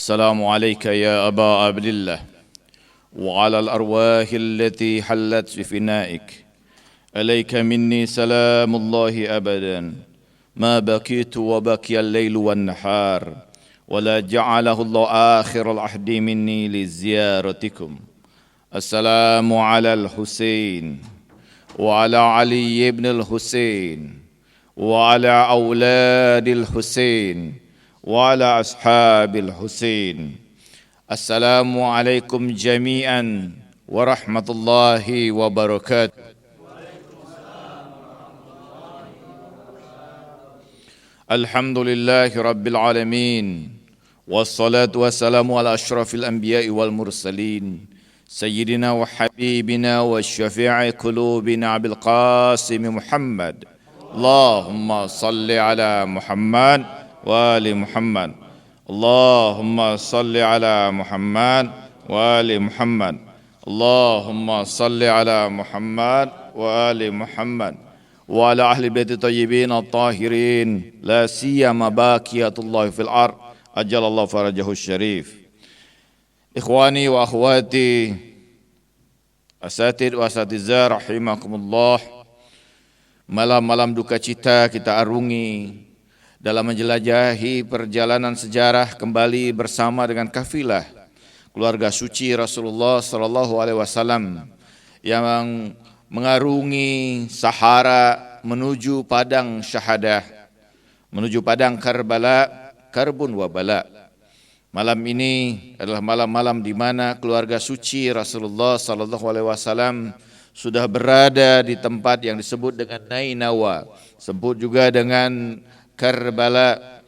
السلام عليك يا أبا عبد الله وعلى الأرواح التي حلت في فنائك عليك مني سلام الله أبدا ما بكيت وبكي الليل والنهار ولا جعله الله آخر العهد مني لزيارتكم. السلام على الحسين وعلى علي بن الحسين وعلى أولاد الحسين وعلى أصحاب الحسين. السلام عليكم جميعا ورحمة الله وبركاته. الحمد لله رب العالمين والصلاة والسلام على أشرف الأنبياء والمرسلين سيدنا وحبيبنا وشفيع قلوبنا أبي القاسم محمد. اللهم صل على محمد وآل محمد. اللهم صل على محمد وآل محمد. اللهم صل على محمد وآل محمد وعلى أهل بيت الطيبين الطاهرين لا سيما باقية الله في الأرض أجل الله فرجه الشريف. Ikhwani wa akhwati asatid wa asatizah rahimakumullah. Malam-malam duka cita kita arungi dalam menjelajahi perjalanan sejarah kembali bersama dengan kafilah keluarga suci Rasulullah sallallahu alaihi wasallam yang mengarungi Sahara menuju padang syahadah, menuju padang Karbala, karbun wa bala. Malam ini adalah malam-malam di mana keluarga suci Rasulullah sallallahu alaihi wasallam sudah berada di tempat yang disebut dengan Nainawa, sebut juga dengan Karbala,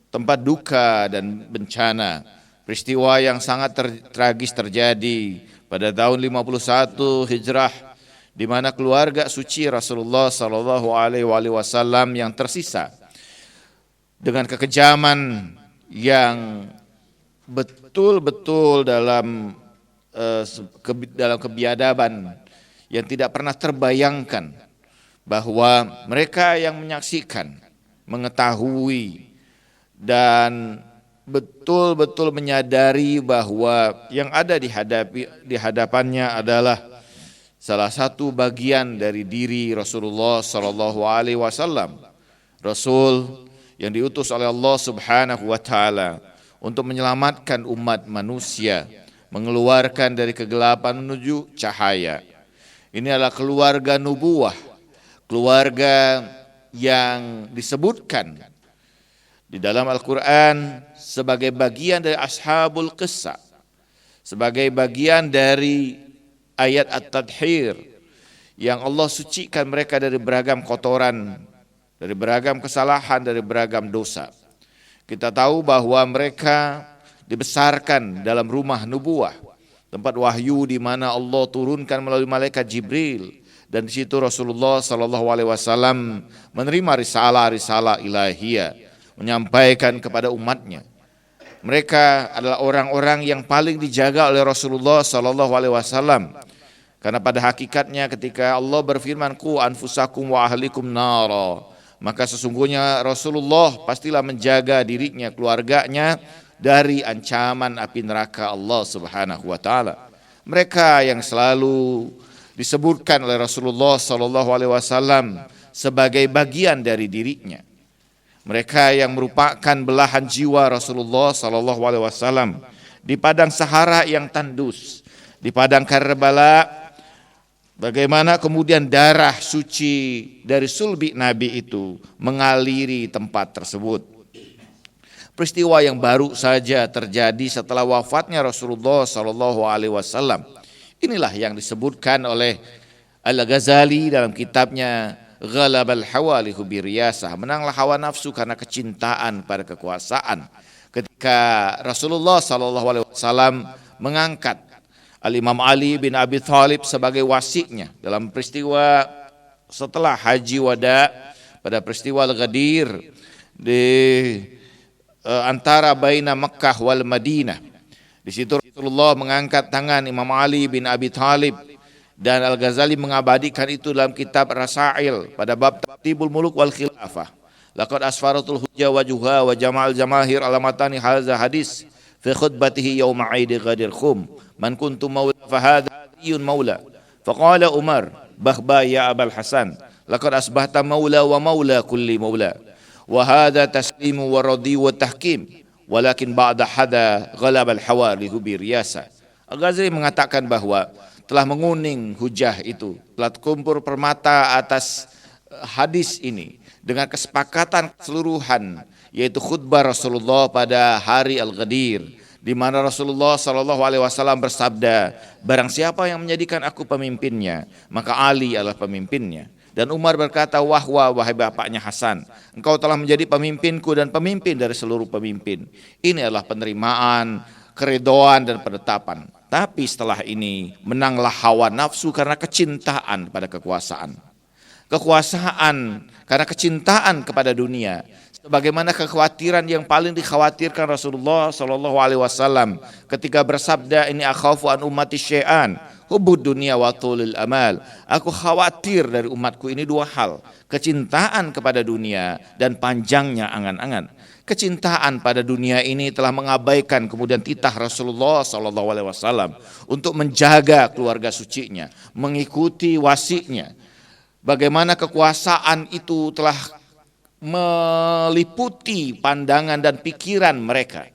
tempat duka dan bencana. Peristiwa yang sangat tragis terjadi pada tahun 51 Hijrah, di mana keluarga suci Rasulullah sallallahu alaihi wasallam yang tersisa dengan kekejaman yang betul-betul dalam kebiadaban yang tidak pernah terbayangkan, bahwa mereka yang menyaksikan, mengetahui dan betul-betul menyadari bahwa yang ada di hadapannya adalah salah satu bagian dari diri Rasulullah sallallahu alaihi wasallam, Rasul yang diutus oleh Allah Subhanahu wa taala untuk menyelamatkan umat manusia, mengeluarkan dari kegelapan menuju cahaya. Ini adalah keluarga nubuwah, keluarga yang disebutkan di dalam Al-Quran sebagai bagian dari ashabul qissa, sebagai bagian dari ayat at-tadhir yang Allah sucikan mereka dari beragam kotoran, dari beragam kesalahan, dari beragam dosa. Kita tahu bahwa mereka dibesarkan dalam rumah nubuah, tempat wahyu di mana Allah turunkan melalui malaikat Jibril, dan di situ Rasulullah sallallahu alaihi wasallam menerima risalah ilahiyah, menyampaikan kepada umatnya. Mereka adalah orang-orang yang paling dijaga oleh Rasulullah sallallahu alaihi wasallam, karena pada hakikatnya ketika Allah berfirman qu anfusakum wa ahlikum nara, maka sesungguhnya Rasulullah pastilah menjaga dirinya, keluarganya dari ancaman api neraka Allah Subhanahu wa taala. Mereka yang selalu disebutkan oleh Rasulullah sallallahu alaihi wasallam sebagai bagian dari dirinya. Mereka yang merupakan belahan jiwa Rasulullah sallallahu alaihi wasallam di padang Sahara yang tandus, di padang Karbala. Bagaimana kemudian darah suci dari sulbi Nabi itu mengaliri tempat tersebut. Peristiwa yang baru saja terjadi setelah wafatnya Rasulullah sallallahu alaihi wasallam. Inilah yang disebutkan oleh Al-Ghazali dalam kitabnya Ghalabal Hawalihu Biriyasah, menanglah hawa nafsu karena kecintaan pada kekuasaan. Ketika Rasulullah sallallahu alaihi wasallam mengangkat Al-Imam Ali bin Abi Thalib sebagai wasinya dalam peristiwa setelah Haji Wada, pada peristiwa Al-Ghadir di antara baina Makkah wal Madinah. Di situ Rasulullah mengangkat tangan Imam Ali bin Abi Thalib, dan Al-Ghazali mengabadikan itu dalam kitab Rasail pada bab Tartibul Muluk wal Khilafah. Laqad asfaratul hujja wa juha wa jama'al jamahir alamatani hadza hadis fi khutbatihi yawma 'aidi Ghadir Khum, man kuntu maula fahadha Aliyun maula. Faqala Umar, bahba ya Abul Hasan, laqad asbahta maula wa maula kulli maula. Wa hadha taslimu wa radi wa tahkim, walakin ba'da hada ghalab al-hawari bi riyasa. Al-Ghazali mengatakan bahwa telah menguning hujah itu, telah kumpul permata atas hadis ini dengan kesepakatan keseluruhan, yaitu khutbah Rasulullah pada hari Al-Ghadir, di mana Rasulullah SAW bersabda, barang siapa yang menjadikan aku pemimpinnya, maka Ali adalah pemimpinnya. Dan Umar berkata, wahai bapaknya Hasan, engkau telah menjadi pemimpinku dan pemimpin dari seluruh pemimpin. Ini adalah penerimaan, keridhaan dan penetapan. Tapi setelah ini menanglah hawa nafsu karena kecintaan pada kekuasaan. Kekuasaan karena kecintaan kepada dunia. Sebagaimana kekhawatiran yang paling dikhawatirkan Rasulullah SAW ketika bersabda, ini akhafu an ummati syai'an, hubud dunia wa tulil amal. Aku khawatir dari umatku ini dua hal, kecintaan kepada dunia dan panjangnya angan-angan. Kecintaan pada dunia ini telah mengabaikan kemudian titah Rasulullah SAW untuk menjaga keluarga sucinya, mengikuti wasinya. Bagaimana kekuasaan itu telah meliputi pandangan dan pikiran mereka,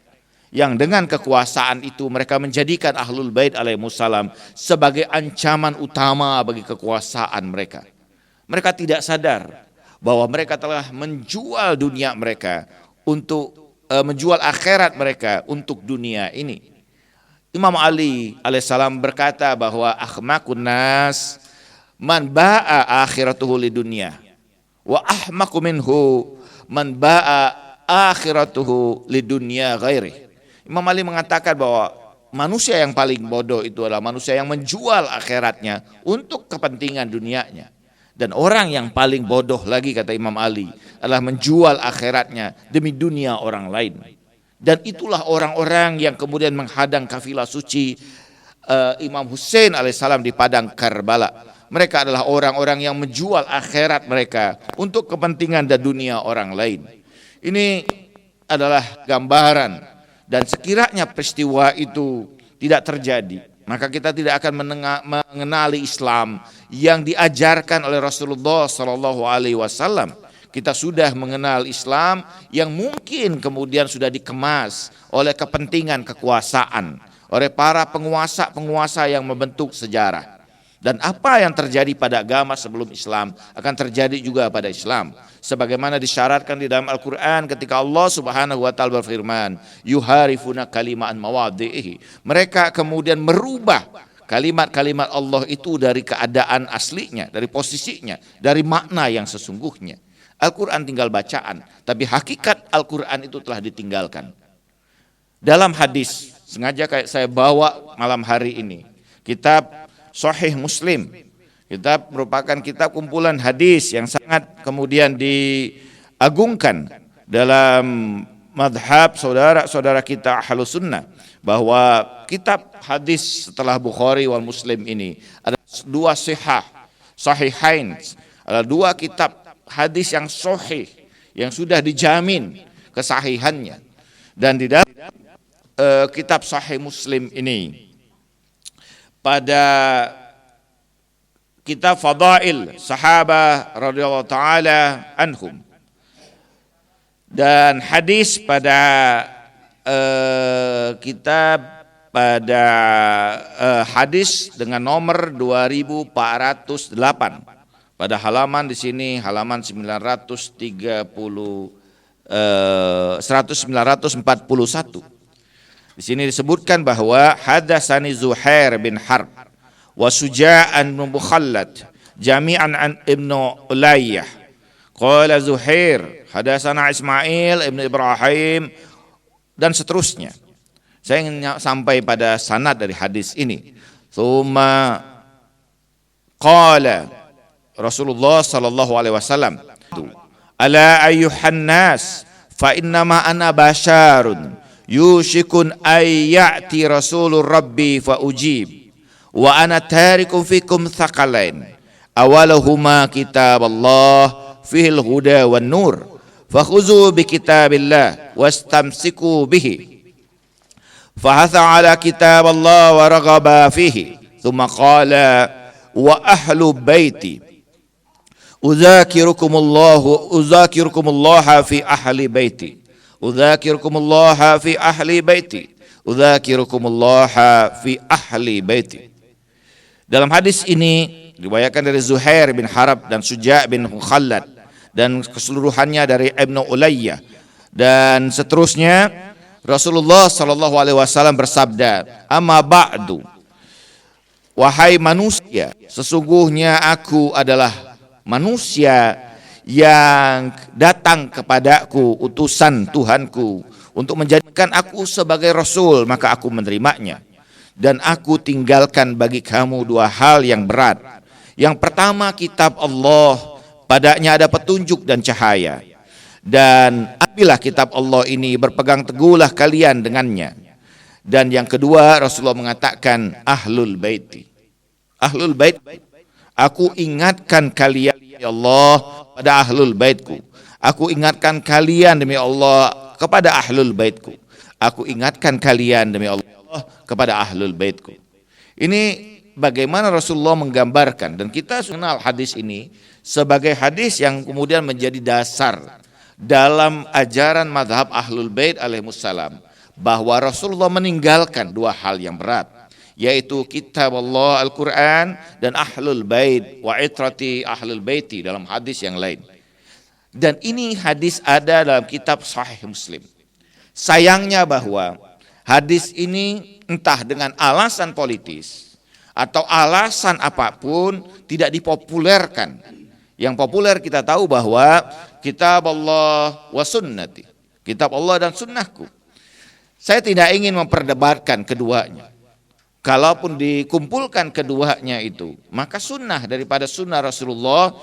yang dengan kekuasaan itu mereka menjadikan Ahlul Bait alaihimussalam sebagai ancaman utama bagi kekuasaan mereka. Mereka tidak sadar bahwa mereka telah menjual dunia mereka untuk menjual akhirat mereka untuk dunia ini. Imam Ali alaihissalam berkata bahwa ahmakun nas man ba'a akhiratuhu lidunya, wa ahmaku minhu man ba'a akhiratuhu lidunya ghairi. Imam Ali mengatakan bahwa manusia yang paling bodoh itu adalah manusia yang menjual akhiratnya untuk kepentingan dunianya. Dan orang yang paling bodoh lagi, kata Imam Ali, adalah menjual akhiratnya demi dunia orang lain. Dan itulah orang-orang yang kemudian menghadang kafilah suci Imam Hussein alaihissalam di padang Karbala. Mereka adalah orang-orang yang menjual akhirat mereka untuk kepentingan dan dunia orang lain. Ini adalah gambaran, dan sekiranya peristiwa itu tidak terjadi, maka kita tidak akan mengenali Islam yang diajarkan oleh Rasulullah SAW. Kita sudah mengenal Islam yang mungkin kemudian sudah dikemas oleh kepentingan kekuasaan, oleh para penguasa-penguasa yang membentuk sejarah. Dan apa yang terjadi pada agama sebelum Islam akan terjadi juga pada Islam. Sebagaimana disyaratkan di dalam Al-Quran ketika Allah Subhanahu wa ta'ala berfirman, yuharifuna kaliman mawadhihi. Mereka kemudian merubah kalimat-kalimat Allah itu dari keadaan aslinya, dari posisinya, dari makna yang sesungguhnya. Al-Quran tinggal bacaan, tapi hakikat Al-Quran itu telah ditinggalkan. Dalam hadis, sengaja kayak saya bawa malam hari ini, kitab Sahih Muslim. Kitab merupakan kitab kumpulan hadis yang sangat kemudian diagungkan dalam madhab saudara-saudara kita Ahlus Sunnah, bahwa kitab hadis setelah Bukhari wal Muslim ini ada dua sahihain, ada dua kitab hadis yang sahih yang sudah dijamin kesahihannya. Dan di dalam kitab Sahih Muslim ini, pada kitab Fadail Sahabah radhiyallahu taala anhum, dan hadis pada kitab pada hadis dengan nomor 2408 pada halaman di sini halaman 1941. Di sini disebutkan bahwa hadatsani Zuhair bin Harb wa Suja'an bin Mukhallad jami'an an Ibnu Ulayyah. Qala Zuhair hadatsana Ismail ibn Ibrahim, dan seterusnya. Saya ingin sampai pada sanad dari hadis ini. Tsumma qala Rasulullah sallallahu alaihi wasallam, ala ayyuhan nas fa innama ana basharun yushikun ay ya'ti rasulur rabbi fa ujib wa ana tarikum fikum thaqalain awalahuma kitab Allah fihil huda wan nur fakhuzu bi kitabillah wastamsiku bihi fahatha ala kitab Allah wa raghaba fihi, thumma qala wa ahlu baiti udzakirukumullah fi ahli baiti, udzakirukumullah fi ahli baiti, udzakirukumullah fi ahli baiti. Dalam hadis ini riwayatkan dari Zuhair bin Harb dan Suja' bin Khallad dan keseluruhannya dari Ibnu Ulayyah dan seterusnya, Rasulullah sallallahu alaihi wasallam bersabda, "Amma ba'du, wahai manusia, sesungguhnya aku adalah manusia yang datang kepadaku utusan Tuhanku untuk menjadikan aku sebagai rasul, maka aku menerimanya. Dan aku tinggalkan bagi kamu dua hal yang berat. Yang pertama, kitab Allah, padanya ada petunjuk dan cahaya. Dan ambillah kitab Allah ini, berpegang teguhlah kalian dengannya. Dan yang kedua, Rasulullah mengatakan ahlul baiti. Ahlul bait, aku ingatkan kalian ya Allah pada ahlul baitku. Aku ingatkan kalian demi Allah kepada ahlul baitku. Aku ingatkan kalian demi Allah kepada ahlul baitku. Ini bagaimana Rasulullah menggambarkan, dan kita kenal hadis ini sebagai hadis yang kemudian menjadi dasar dalam ajaran madhab ahlul bait alaihimussalam, bahwa Rasulullah meninggalkan dua hal yang berat, yaitu kitab Allah Al-Quran dan ahlul bait wa itrati ahlul baiti dalam hadis yang lain. Dan ini hadis ada dalam kitab Sahih Muslim. Sayangnya bahwa hadis ini entah dengan alasan politis atau alasan apapun tidak dipopulerkan. Yang populer kita tahu bahwa kitab Allah wa sunnati, kitab Allah dan sunnahku. Saya tidak ingin memperdebatkan keduanya. Kalaupun dikumpulkan keduanya itu, maka sunnah daripada sunnah Rasulullah,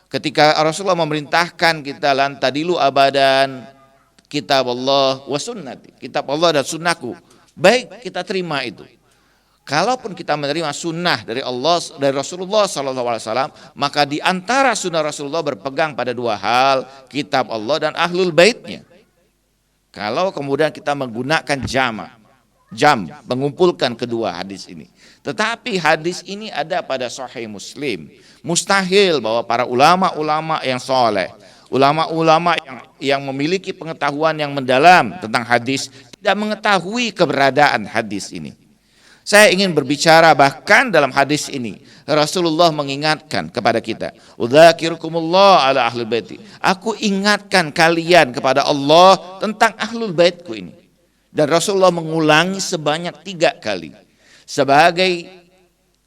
ketika Rasulullah memerintahkan kita lan tadilu abadan, kitab Allah wa sunnati, kitab Allah dan sunnahku, baik, kita terima itu. Kalaupun kita menerima sunnah dari Allah, dari Rasulullah SAW, maka di antara sunnah Rasulullah berpegang pada dua hal, kitab Allah dan ahlul baitnya. Kalau kemudian kita menggunakan jam mengumpulkan kedua hadis ini, tetapi hadis ini ada pada Sahih Muslim, mustahil bahwa para ulama-ulama yang soleh, ulama-ulama yang memiliki pengetahuan yang mendalam tentang hadis tidak mengetahui keberadaan hadis ini. Saya ingin berbicara bahkan dalam hadis ini Rasulullah mengingatkan kepada kita, udzakirukumullah ala ahlul baiti. Aku ingatkan kalian kepada Allah tentang ahlul baitku ini. Dan Rasulullah mengulangi sebanyak 3 kali sebagai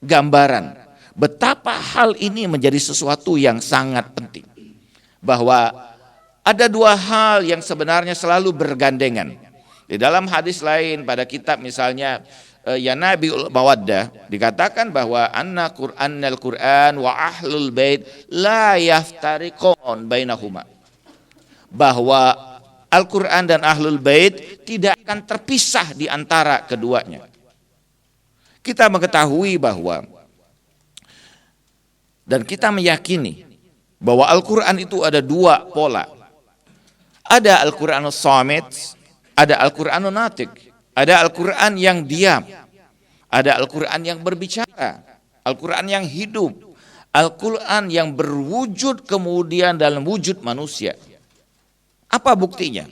gambaran betapa hal ini menjadi sesuatu yang sangat penting. Bahwa ada 2 hal yang sebenarnya selalu bergandengan. Di dalam hadis lain pada kitab misalnya Ya Nabiul Mawaddah dikatakan bahwa annal Qur'an wa ahlul bait la yaftariqun bainahuma. Bahwa Al-Qur'an dan ahlul bait tidak akan terpisah di antara keduanya. Kita mengetahui bahwa dan kita meyakini bahwa Al-Qur'an itu ada 2 pola. Ada Al-Qur'anus Samit, ada Al-Qur'anun Natiq. Ada Al-Quran yang diam, ada Al-Quran yang berbicara, Al-Quran yang hidup, Al-Quran yang berwujud kemudian dalam wujud manusia. Apa buktinya?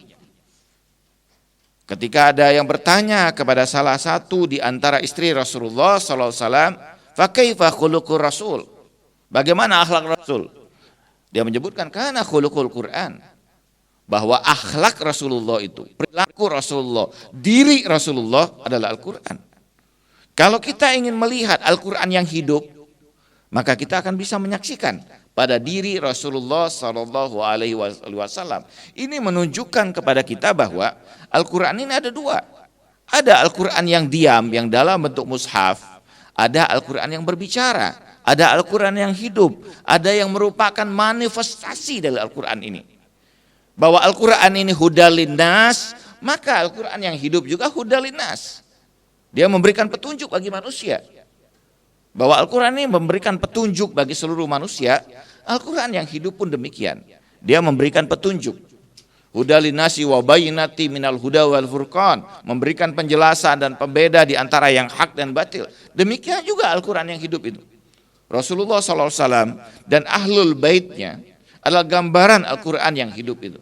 Ketika ada yang bertanya kepada salah satu di antara istri Rasulullah SAW, "Fa kaifa khuluqur Rasul?" Bagaimana akhlak Rasul? Dia menyebutkan kana khuluqul Quran. Bahwa akhlak Rasulullah itu, perilaku Rasulullah, diri Rasulullah adalah Al-Quran. Kalau kita ingin melihat Al-Quran yang hidup, maka kita akan bisa menyaksikan pada diri Rasulullah SAW. Ini menunjukkan kepada kita bahwa Al-Quran ini ada 2. Ada Al-Quran yang diam, yang dalam bentuk mushaf. Ada Al-Quran yang berbicara. Ada Al-Quran yang hidup. Ada yang merupakan manifestasi dari Al-Quran ini. Bahwa Al-Quran ini hudalin nas, maka Al-Quran yang hidup juga hudalin nas. Dia memberikan petunjuk bagi manusia. Bahwa Al-Quran ini memberikan petunjuk bagi seluruh manusia, Al-Quran yang hidup pun demikian. Dia memberikan petunjuk. Huda linnasi wa bayyinati minal huda wal furqan, memberikan penjelasan dan pembeda di antara yang hak dan batil. Demikian juga Al-Qur'an yang hidup itu. Rasulullah SAW dan ahlul baitnya adalah gambaran Al-Qur'an yang hidup itu.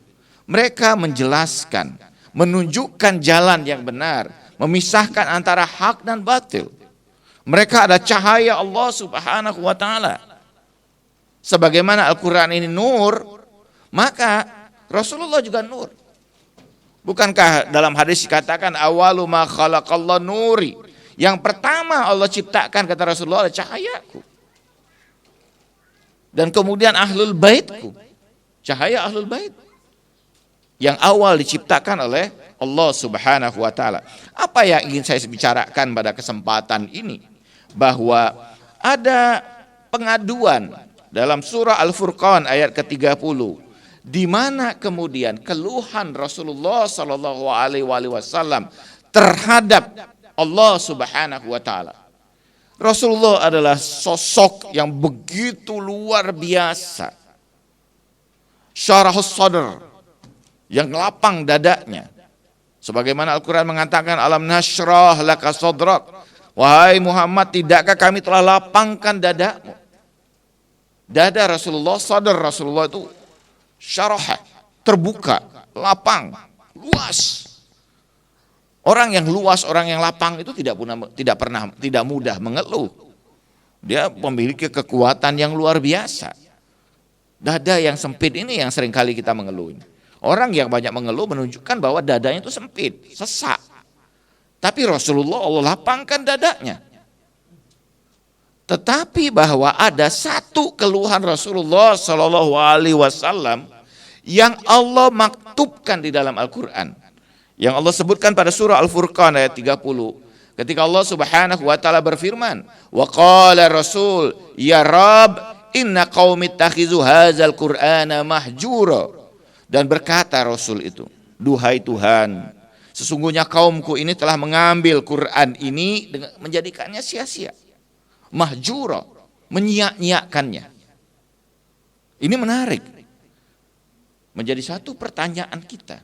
Mereka menjelaskan, menunjukkan jalan yang benar, memisahkan antara hak dan batil. Mereka ada cahaya Allah Subhanahu wa taala. Sebagaimana Al-Qur'an ini nur, maka Rasulullah juga nur. Bukankah dalam hadis dikatakan awalu ma khalaqallahu nuri? Yang pertama Allah ciptakan, kata Rasulullah, adalah cahayaku. Dan kemudian ahlul baitku, cahaya ahlul bait. Yang awal diciptakan oleh Allah Subhanahu wa taala. Apa yang ingin saya bicarakan pada kesempatan ini? Bahwa ada pengaduan dalam surah Al-Furqan ayat ke-30, di mana kemudian keluhan Rasulullah Sallallahu Alaihi Wasallam terhadap Allah Subhanahu Wa Taala. Rasulullah adalah sosok yang begitu luar biasa, syarahus sadr, yang lapang dadanya. Sebagaimana Al-Quran mengatakan, alam nashrah laka sadrak, wahai Muhammad, tidakkah kami telah lapangkan dadamu? Dada Rasulullah, sadr Rasulullah itu syarah, terbuka, lapang, luas. Orang yang luas, orang yang lapang itu tidak mudah mengeluh. Dia memiliki kekuatan yang luar biasa. Dada yang sempit ini yang seringkali kita mengeluh. Orang yang banyak mengeluh menunjukkan bahwa dadanya itu sempit, sesak. Tapi Rasulullah Allah lapangkan dadanya. Tetapi bahwa ada satu keluhan Rasulullah Sallallahu Alaihi Wasallam yang Allah maktubkan di dalam Al-Quran, yang Allah sebutkan pada surah Al-Furqan ayat 30, ketika Allah Subhanahu Wa Taala berfirman, wa qala Rasul ya Rabb inna qaumi ittakhizu hadzal Qur'ana mahjura, dan berkata Rasul itu, duhai Tuhan, sesungguhnya kaumku ini telah mengambil Quran ini dengan menjadikannya sia-sia. Mahjura, menyia-nyiakannya. Ini menarik. Menjadi satu pertanyaan kita.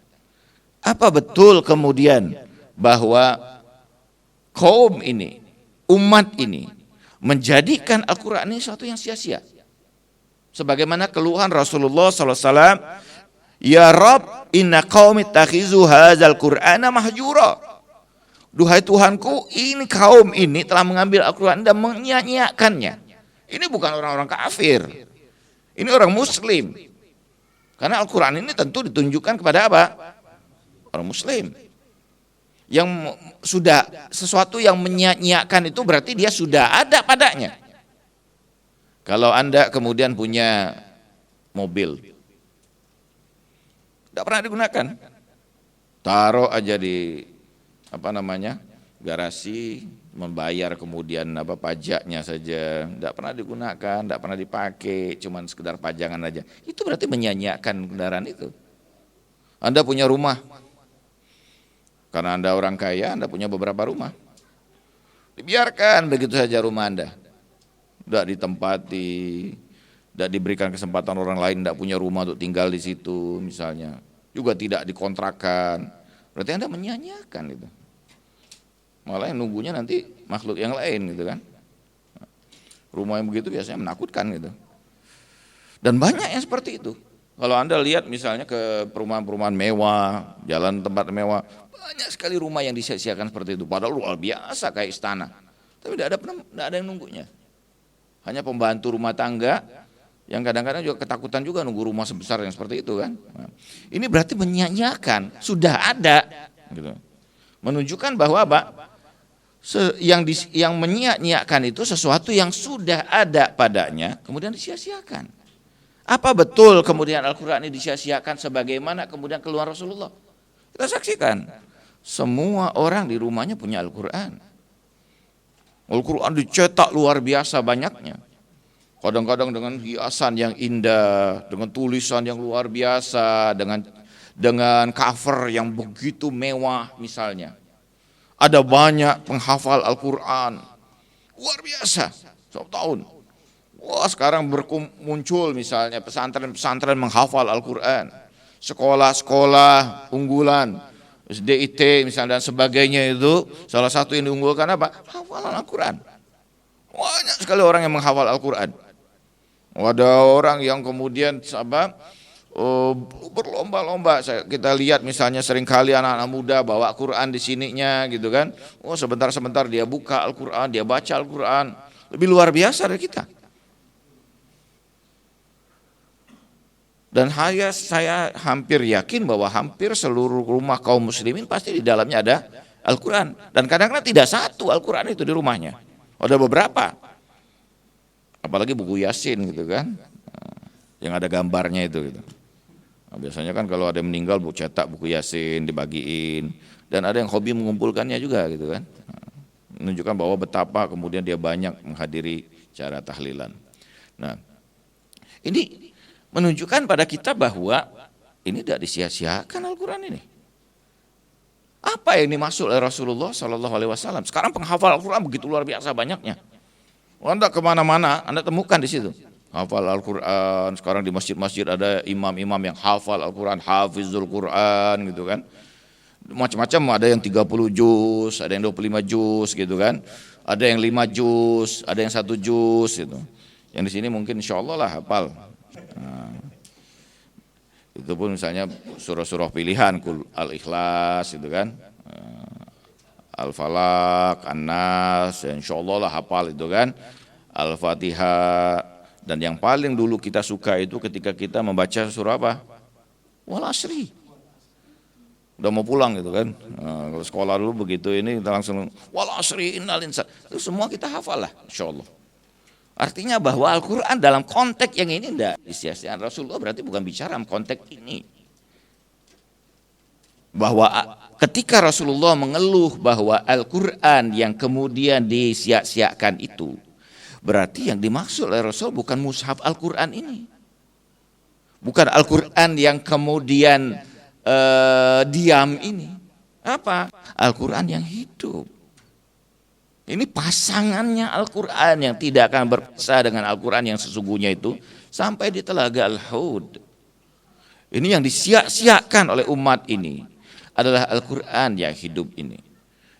Apa betul kemudian bahwa kaum ini, umat ini menjadikan Al-Quran ini sesuatu yang sia-sia? Sebagaimana keluhan Rasulullah SAW, ya Rabb inna qaumi ittakhizu hadzal Qur'ana mahjura. Duhai Tuhanku, ini kaum ini telah mengambil Al-Quran dan menyia-nyiakannya. Ini bukan orang-orang kafir. Ini orang muslim. Karena Al-Quran ini tentu ditunjukkan kepada apa? Orang muslim. Yang sudah, sesuatu yang menyia-nyiakan itu berarti dia sudah ada padanya. Kalau Anda kemudian punya mobil, tidak pernah digunakan, taruh aja di garasi, membayar kemudian pajaknya saja, tidak pernah digunakan, tidak pernah dipakai, cuman sekedar pajangan aja. Itu berarti menyanyiakan kendaraan itu. Anda punya rumah, karena Anda orang kaya, Anda punya beberapa rumah, dibiarkan begitu saja rumah Anda, tidak ditempati, tidak diberikan kesempatan orang lain tidak punya rumah untuk tinggal di situ misalnya, juga tidak dikontrakkan, berarti Anda menyanyiakan itu. Malah yang nunggunya nanti makhluk yang lain gitu kan. Rumah yang begitu biasanya menakutkan gitu. Dan banyak yang seperti itu. Kalau Anda lihat misalnya ke perumahan-perumahan mewah, jalan tempat mewah, banyak sekali rumah yang disia-siakan seperti itu. Padahal luar biasa kayak istana. Tapi tidak ada yang nunggunya. Hanya pembantu rumah tangga yang kadang-kadang juga ketakutan juga nunggu rumah sebesar yang seperti itu kan. Nah, ini berarti menyanyiakan, sudah ada gitu. Menunjukkan bahwa yang menyia-nyiakan itu sesuatu yang sudah ada padanya kemudian disia-siakan. Apa betul kemudian Al-Quran ini disia-siakan sebagaimana kemudian keluar Rasulullah? Kita saksikan, semua orang di rumahnya punya Al-Quran. Al-Quran dicetak luar biasa banyaknya. Kadang-kadang dengan hiasan yang indah, dengan tulisan yang luar biasa, dengan cover yang begitu mewah misalnya. Ada banyak penghafal Al-Quran, luar biasa, setiap tahun. Wah, sekarang muncul misalnya pesantren-pesantren menghafal Al-Quran. sekolah-sekolah unggulan, SDIT misalnya dan sebagainya itu, salah satu yang diunggulkan apa? Hafalan Al-Quran. Banyak sekali orang yang menghafal Al-Quran. Ada orang yang kemudian berlomba-lomba. Kita lihat misalnya seringkali anak-anak muda bawa Quran di sininya gitu kan. Sebentar-sebentar dia buka Al-Quran, dia baca Al-Quran. Lebih luar biasa dari kita. Dan saya hampir yakin bahwa hampir seluruh rumah kaum muslimin pasti di dalamnya ada Al-Quran. Dan kadang-kadang tidak satu Al-Quran itu di rumahnya. Ada beberapa. Apalagi buku Yasin gitu kan. Yang ada gambarnya itu gitu. Nah, biasanya kan kalau ada yang meninggal cetak buku Yasin dibagiin. Dan ada yang hobi mengumpulkannya juga gitu kan. Menunjukkan bahwa betapa kemudian dia banyak menghadiri cara tahlilan. Nah, ini menunjukkan pada kita bahwa ini tidak disia-siakan Al-Quran ini. Apa yang dimaksud oleh Rasulullah SAW? Sekarang penghafal Al-Quran begitu luar biasa banyaknya. Anda kemana-mana, Anda temukan di situ. Hafal Al-Quran, sekarang di masjid-masjid ada imam-imam yang hafal Al-Quran, hafizul Quran gitu kan. Macam-macam, ada yang 30 juz, ada yang 25 juz gitu kan. Ada yang 5 juz, ada yang 1 juz gitu. Yang di sini mungkin insya Allah lah hafal. Nah, itu pun misalnya surah-surah pilihan, Al-Ikhlas gitu kan. Al-Falaq, An-Nas, insya Allah lah hafal itu kan. Al-Fatihah, dan yang paling dulu kita suka itu ketika kita membaca surah apa? Wal Asri. Udah mau pulang gitu kan. Kalau sekolah dulu begitu ini kita langsung Wal Asri innal insana. Itu semua kita hafal lah insya Allah. Artinya bahwa Al-Quran dalam konteks yang ini tidak disia-siakan. Rasulullah berarti bukan bicara konteks ini. Bahwa ketika Rasulullah mengeluh bahwa Al-Quran yang kemudian disia-siakan itu, berarti yang dimaksud oleh Rasul bukan mushaf Al-Quran ini. Bukan Al-Quran yang kemudian diam ini. Apa? Al-Quran yang hidup. Ini pasangannya Al-Quran yang tidak akan berpisah dengan Al-Quran yang sesungguhnya itu sampai di telaga Al-Haud. Ini yang disia-siakan oleh umat ini adalah Al-Quran yang hidup ini.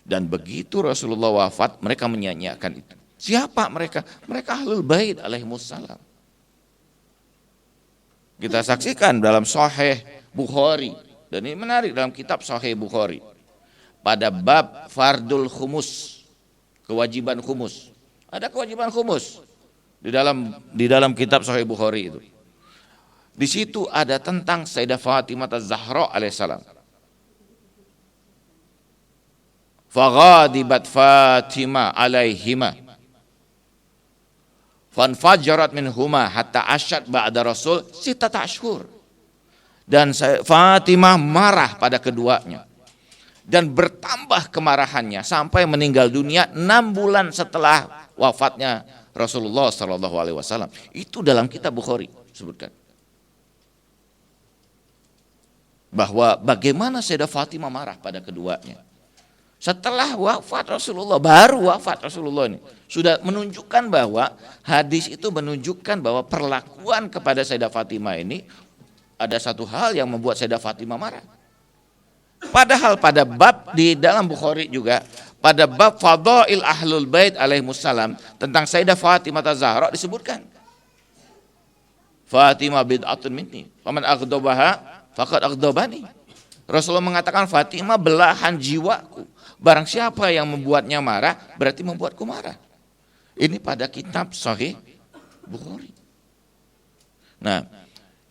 Dan begitu Rasulullah wafat, mereka menyanyiakan itu. Siapa mereka? Mereka Ahlul Bait alaihimussalam. Kita saksikan dalam Sahih Bukhari. Dan ini menarik dalam kitab Sahih Bukhari. Pada bab Fardul Khumus. Kewajiban khumus. Ada kewajiban khumus di dalam kitab Sahih Bukhari itu. Di situ ada tentang Sayyidah Fatimah Az-Zahra alaihissalam. Faghadibat Fatimah alaihima. Fanfajarat minhuma hatta asyad ba'da Rasul sitata ashhur. Dan Fatimah marah pada keduanya. Dan bertambah kemarahannya sampai meninggal dunia 6 bulan setelah wafatnya Rasulullah SAW. Itu dalam kitab Bukhari sebutkan. Bahwa bagaimana Sayyidah Fatimah marah pada keduanya. Setelah wafat Rasulullah, baru wafat Rasulullah ini. Sudah menunjukkan bahwa hadis itu menunjukkan bahwa perlakuan kepada Sayyidah Fatimah ini ada satu hal yang membuat Sayyidah Fatimah marah. Padahal pada bab di dalam Bukhari juga pada bab Fadail Ahlul Bait alaihimussalam tentang Sayyidah Fatimah Az-Zahra disebutkan Fatimah bid'atun minni faman aghdabaha faqad aghdabani. Rasulullah mengatakan Fatimah belahan jiwaku, barang siapa yang membuatnya marah berarti membuatku marah. Ini pada kitab Sahih Bukhari. Nah,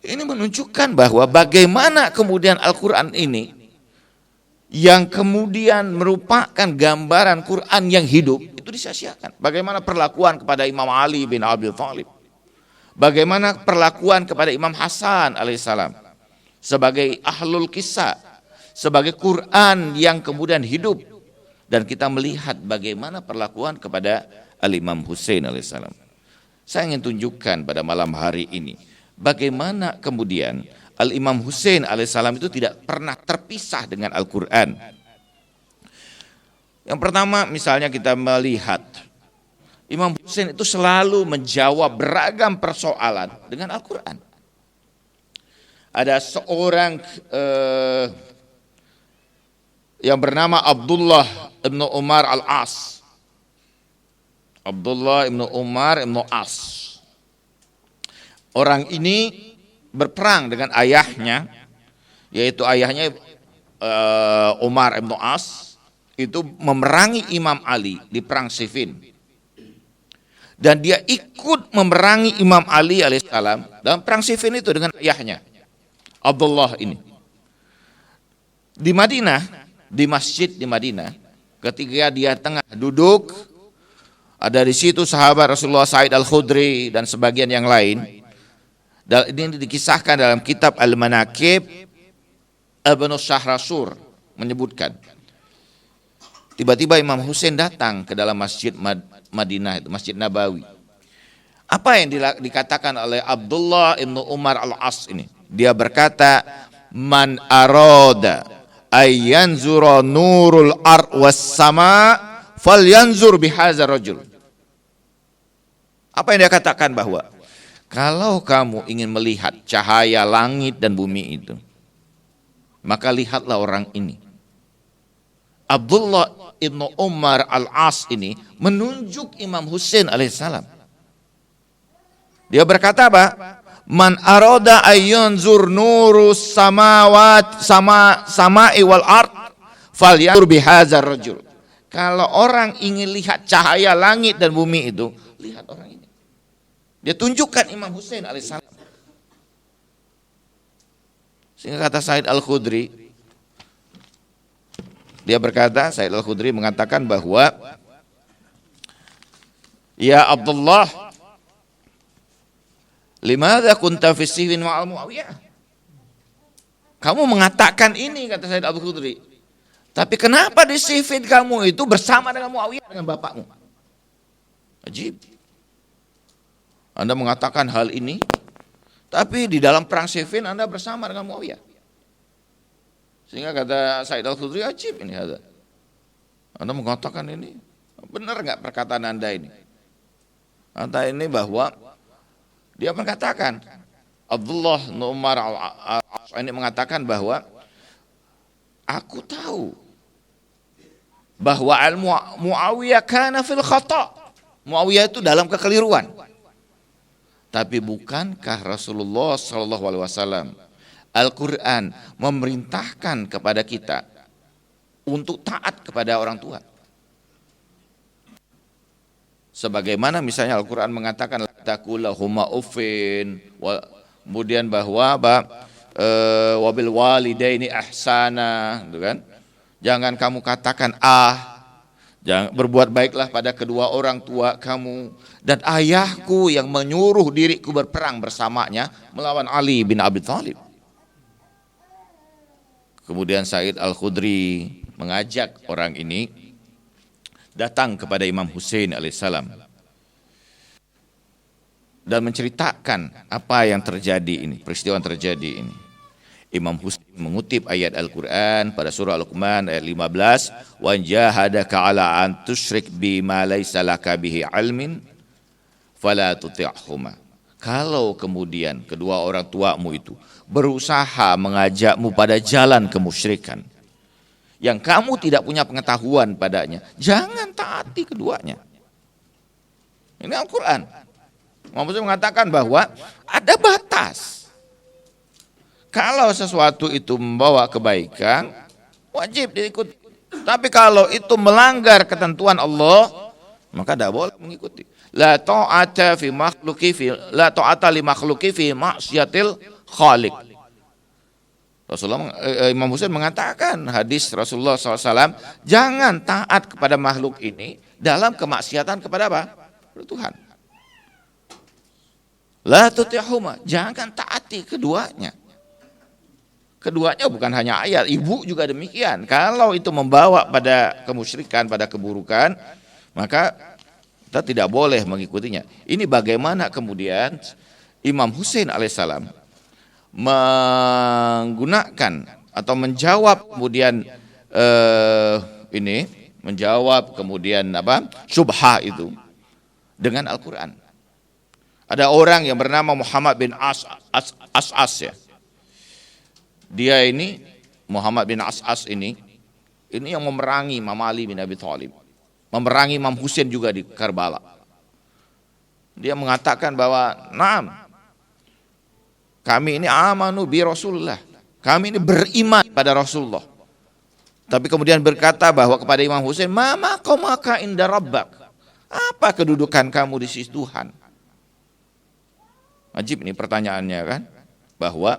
ini menunjukkan bahwa bagaimana kemudian Al-Quran ini yang kemudian merupakan gambaran Quran yang hidup itu disia-siakan. Bagaimana perlakuan kepada Imam Ali bin Abi Thalib, bagaimana perlakuan kepada Imam Hasan alaihissalam sebagai ahlul kisah, sebagai Quran yang kemudian hidup. Dan kita melihat bagaimana perlakuan kepada Al-Imam Husain alaihissalam. Saya ingin tunjukkan pada malam hari ini bagaimana kemudian Al-Imam Husain alaihissalam itu tidak pernah terpisah dengan Al-Quran. Yang pertama misalnya kita melihat Imam Husain itu selalu menjawab beragam persoalan dengan Al-Quran. ada seorang yang bernama Abdullah ibn Umar al-As. Abdullah ibn Umar ibn As. Orang ini berperang dengan ayahnya, yaitu ayahnya Umar ibn As, itu memerangi Imam Ali di perang Siffin. Dan dia ikut memerangi Imam Ali alaihissalam dalam perang Siffin itu dengan ayahnya, Abdullah ini. Di Madinah, di masjid di Madinah, ketika dia tengah duduk, ada di situ sahabat Rasulullah Sa'id Al-Khudri dan sebagian yang lain. Dan ini dikisahkan dalam kitab Al-Manaqib. Ibnu Syahrasur menyebutkan, tiba-tiba Imam Husain datang ke dalam masjid Madinah, itu Masjid Nabawi. Apa yang dikatakan oleh Abdullah ibn Umar al-As ini? Dia berkata, man arada ayyanzura nurul ard was sama falyanzur bihadzal rajul. Apa yang dia katakan? Bahwa kalau kamu ingin melihat cahaya langit dan bumi itu, maka lihatlah orang ini. Abdullah ibn Umar al-As ini menunjuk Imam Husain alaihissalam. Dia berkata apa? Man arada ayyanzur nurus sama'i wal ard falyanzur bihadzal rajul. Kalau orang ingin lihat cahaya langit dan bumi itu, lihat orang ini. Dia tunjukkan Imam Husain alaihissalam. Sehingga kata Sa'id Al-Khudri, dia berkata, Sa'id Al-Khudri mengatakan bahwa, ya Abdullah, limadza kunta fi Siffin ma'al Muawiyah? Kamu mengatakan ini, kata Sa'id Al-Khudri, tapi kenapa di Siffin kamu itu bersama dengan Muawiyah, dengan bapakmu? Ajib. Anda mengatakan hal ini, tapi di dalam perang Siffin Anda bersama dengan Muawiyah. Sehingga kata Sa'id Al-Khudri, ajib ini. Anda mengatakan ini, benar enggak perkataan Anda ini? Anda ini bahwa dia mengatakan, Abdullah bin Umar ini mengatakan bahwa aku tahu bahwa Muawiyah kana fil khata'. Muawiyah itu dalam kekeliruan. Tapi bukankah Rasulullah SAW, Al-Quran memerintahkan kepada kita untuk taat kepada orang tua? Sebagaimana misalnya Al-Quran mengatakan, takulahuma uffin, kemudian bahwa wabil walidaini ahsana, gitu kan? Jangan kamu katakan jangan berbuat baiklah pada kedua orang tua kamu. Dan ayahku yang menyuruh diriku berperang bersamanya melawan Ali bin Abi Thalib. Kemudian Sa'id Al-Khudri mengajak orang ini datang kepada Imam Husain alaihissalam dan menceritakan apa yang terjadi ini, peristiwa yang terjadi ini. Imam Husain mengutip ayat Al-Quran pada surah Al-Luqman ayat 15, wa jahadaka ala an tusyrik bima laysa laka bihi ilmin fala tuti'huma. Kalau kemudian kedua orang tuamu itu berusaha mengajakmu pada jalan kemusyrikan yang kamu tidak punya pengetahuan padanya, jangan taati keduanya. Ini Al-Quran. Muhammad mengatakan bahwa ada batas. Kalau sesuatu itu membawa kebaikan, wajib diikuti. Tapi kalau itu melanggar ketentuan Allah, maka tidak boleh mengikuti. La ta'ata li makhluki fi ma'siyatil khaliq. Imam Husain mengatakan, hadis Rasulullah SAW, jangan taat kepada makhluk ini dalam kemaksiatan kepada apa? Tuhan. La tuti'huma, jangan taati keduanya. Keduanya bukan hanya ayat, ibu juga demikian. Kalau itu membawa pada kemusyrikan, pada keburukan, maka kita tidak boleh mengikutinya. Ini bagaimana kemudian Imam Husain alaihissalam menggunakan atau menjawab kemudian menjawab kemudian syubhah itu dengan Al-Quran. Ada orang yang bernama Muhammad bin As'as ya. Dia ini Muhammad bin As'as ini yang memerangi Imam Ali bin Abi Thalib, memerangi Imam Husain juga di Karbala. Dia mengatakan bahwa, "Naam, kami ini amanu bi Rasulullah. Kami ini beriman pada Rasulullah." Tapi kemudian berkata bahwa kepada Imam Husain, "Ma maqamaka inda rabbak?" Apa kedudukan kamu di sisi Tuhan? Ajib ini pertanyaannya kan, bahwa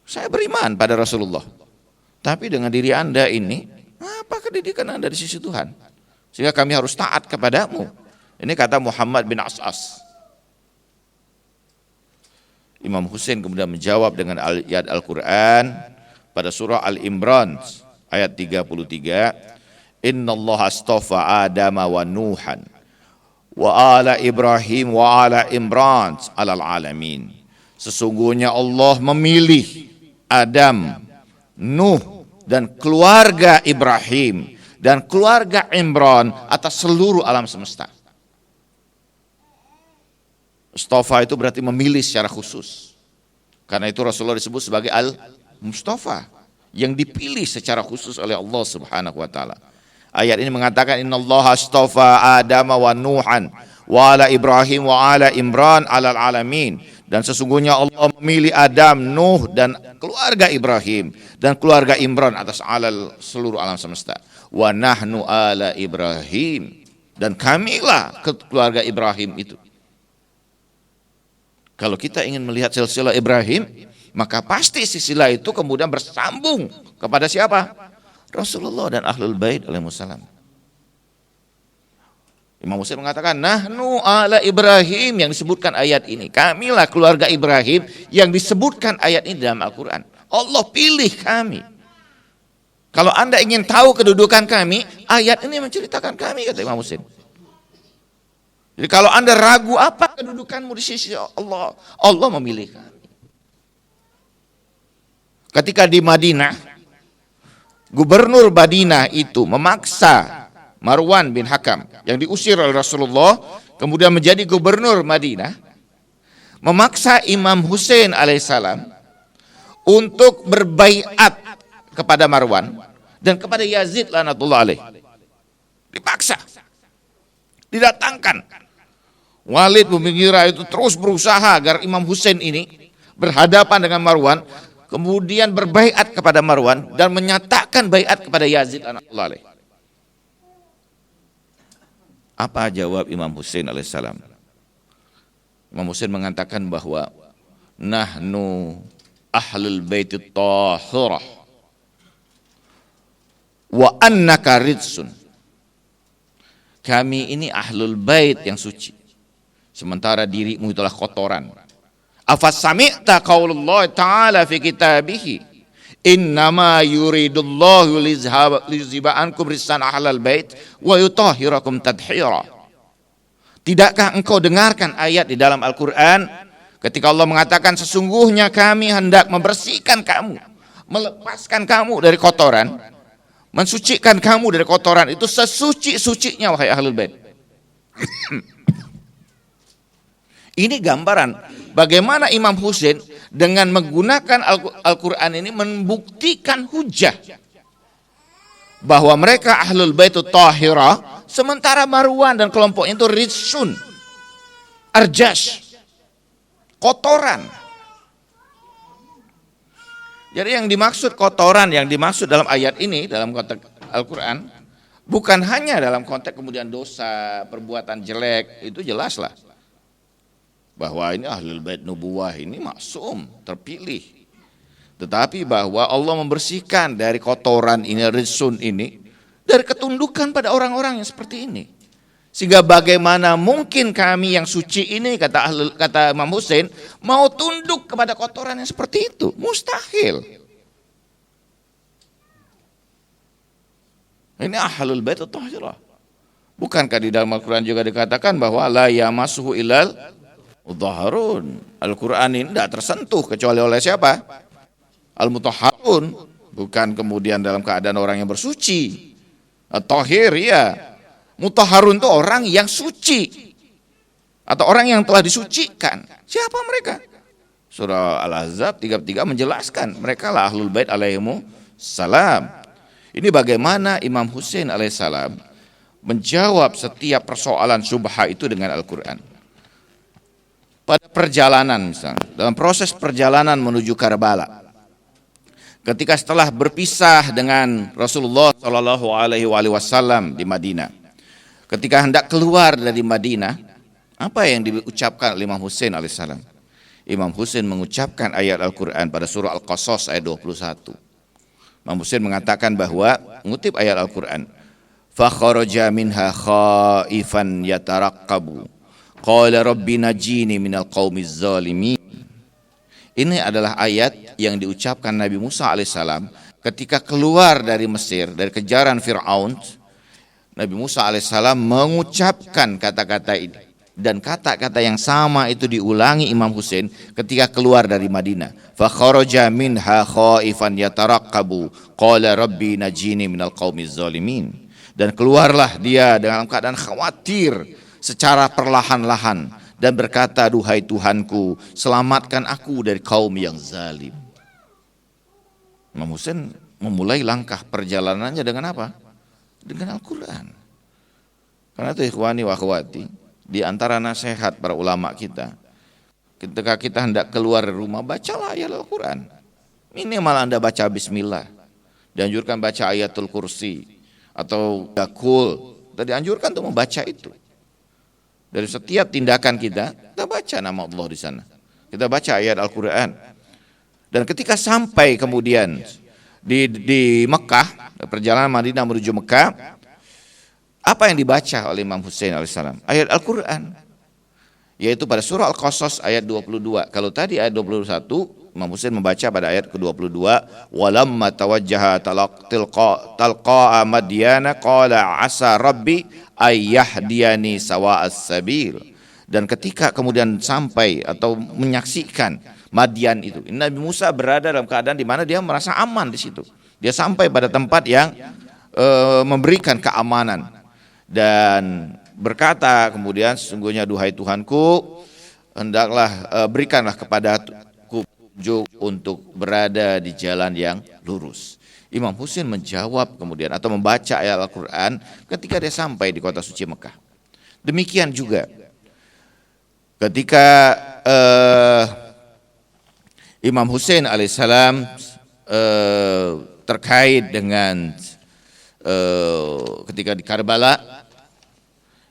saya beriman pada Rasulullah, tapi dengan diri Anda ini, apa kedudukan Anda di sisi Tuhan? Sehingga kami harus taat kepadamu. Ini kata Muhammad bin As'as. Imam Husain kemudian menjawab dengan ayat Al-Quran pada surah Al-Imran ayat 33, "Innallaha astafa Adama wa Nuhan wa ala Ibrahim wa ala Imran alal alamin." Sesungguhnya Allah memilih Adam, Nuh, dan keluarga Ibrahim dan keluarga Imran atas seluruh alam semesta. Mustafa itu berarti memilih secara khusus. Karena itu Rasulullah disebut sebagai Al-Mustafa, yang dipilih secara khusus oleh Allah Subhanahu wa taala. Ayat ini mengatakan, "Innallaha astafa Adama wa Nuhan wa ala Ibrahim wa ala Imran alal alamin." Dan sesungguhnya Allah memilih Adam, Nuh, dan keluarga Ibrahim dan keluarga Imran atas seluruh alam semesta. Wa nahnu ala Ibrahim, dan kamilah keluarga Ibrahim itu. Kalau kita ingin melihat silsilah Ibrahim, maka pasti silsilah itu kemudian bersambung kepada siapa? Rasulullah dan Ahlul Bait alaihissalam. Imam Husain mengatakan, "Nahnu ala Ibrahim," yang disebutkan ayat ini. Kamilah keluarga Ibrahim yang disebutkan ayat ini dalam Al-Quran. Allah pilih kami. Kalau Anda ingin tahu kedudukan kami, ayat ini menceritakan kami, kata Imam Husain. Jadi kalau Anda ragu apa kedudukanmu di sisi Allah, Allah memilih kami. Ketika di Madinah, gubernur Madinah itu memaksa Marwan bin Hakam yang diusir oleh Rasulullah, kemudian menjadi gubernur Madinah, memaksa Imam Husain alaihissalam untuk berbaiat kepada Marwan dan kepada Yazid laknatullah alaih. Dipaksa, didatangkan. Walid bin Mughirah itu terus berusaha agar Imam Husain ini berhadapan dengan Marwan, kemudian berbaiat kepada Marwan dan menyatakan baiat kepada Yazid laknatullah alaih. Apa jawab Imam Husain alaihissalam? Imam Husain mengatakan bahwa nahnu ahlul baiti tahirah wa annaka ridsun. Kami ini ahlul bait yang suci, sementara dirimu itulah kotoran. Afas sami'ta qaulullah ta'ala fi kitabihi, "Innama yuridullahu liyuzhiba ankum rijsan ahlal bait wa yutahhirakum tadhira." Tidakkah engkau dengarkan ayat di dalam Al-Quran ketika Allah mengatakan, "Sesungguhnya kami hendak membersihkan kamu, melepaskan kamu dari kotoran, mensucikan kamu dari kotoran." Itu sesuci-sucinya wahai ahlul bait. Ini gambaran bagaimana Imam Husain dengan menggunakan Al-Quran ini membuktikan hujah bahwa mereka ahlul bait tahirah, sementara Marwan dan kelompoknya itu ridsun, arjas, kotoran. Jadi yang dimaksud kotoran, yang dimaksud dalam ayat ini, dalam konteks Al-Quran, bukan hanya dalam konteks kemudian dosa, perbuatan jelek, itu jelaslah bahwa ini ahlul bait nubuwah ini maksum, terpilih. Tetapi bahwa Allah membersihkan dari kotoran ini, ridsun ini, dari ketundukan pada orang-orang yang seperti ini. Sehingga bagaimana mungkin kami yang suci ini, kata Imam Husain, mau tunduk kepada kotoran yang seperti itu? Mustahil. Ini ahlul bait tahirah. Bukankah di dalam Al-Quran juga dikatakan bahwa la yamassuhu ilal mutahharun. Al-Quran ini tidak tersentuh kecuali oleh siapa? Al-mutahharun. Bukan kemudian dalam keadaan orang yang bersuci. At-tahir, ya. Mutahharun itu orang yang suci atau orang yang telah disucikan. Siapa mereka? Surah Al-Ahzab 33 menjelaskan mereka lah Ahlul Bait alaihimus salam. Ini bagaimana Imam Husain alaihissalam menjawab setiap persoalan syubhat itu dengan Al-Quran. Pada perjalanan misalnya, dalam proses perjalanan menuju Karbala, ketika setelah berpisah dengan Rasulullah Shallallahu Alaihi Wasallam di Madinah, ketika hendak keluar dari Madinah, apa yang diucapkan oleh Imam Husain alaihissalam? Imam Husain mengucapkan ayat Al-Quran pada surah Al-Qasas ayat 21. Imam Husain mengatakan bahwa mengutip ayat Al-Quran, "Fakharaja minha khaifan yataraqqabu, qala rabbi najini minal qaumiz zalimin." Ini adalah ayat yang diucapkan Nabi Musa alaihissalam ketika keluar dari Mesir, dari kejaran Fir'aun. Nabi Musa alaihissalam mengucapkan kata-kata ini. Dan kata-kata yang sama itu diulangi Imam Husain ketika keluar dari Madinah. Fakharaja minha khaifan yataraqqabu qala rabbi najini minal qaumiz zalimin. Dan keluarlah dia dalam keadaan khawatir secara perlahan-lahan dan berkata, duhai Tuhanku, selamatkan aku dari kaum yang zalim. Imam Husain memulai langkah perjalanannya dengan apa? Dengan Al-Quran. Karena itu ikhwani wa akhwati, di antara nasihat para ulama kita, ketika kita hendak keluar rumah, bacalah ayat Al-Quran. Minimal Anda baca bismillah. Dianjurkan baca ayatul kursi atau yakul. Dianjurkan untuk membaca itu. Dari setiap tindakan kita baca nama Allah di sana. Kita baca ayat Al-Quran. Dan ketika sampai kemudian di Mekah, perjalanan Madinah menuju Mekah, apa yang dibaca oleh Imam Husain alaihissalam? Ayat Al-Quran, yaitu pada surah Al-Qasas ayat 22. Kalau tadi ayat 21, Imam Husain membaca pada ayat ke-22, walamma tawajjaha talqa madyana qala asa rabbi ayyahdiyani sawa'as sabil. Dan ketika kemudian sampai atau menyaksikan Madian itu, Nabi Musa berada dalam keadaan di mana dia merasa aman di situ. Dia sampai pada tempat yang memberikan keamanan. Dan berkata kemudian, sesungguhnya duhai Tuhanku, hendaklah berikanlah kepadaku petunjuk untuk berada di jalan yang lurus. Imam Husain menjawab kemudian atau membaca ayat Al-Quran ketika dia sampai di kota suci Mekah. Demikian juga ketika Imam Husain alaihissalam terkait dengan ketika di Karbala,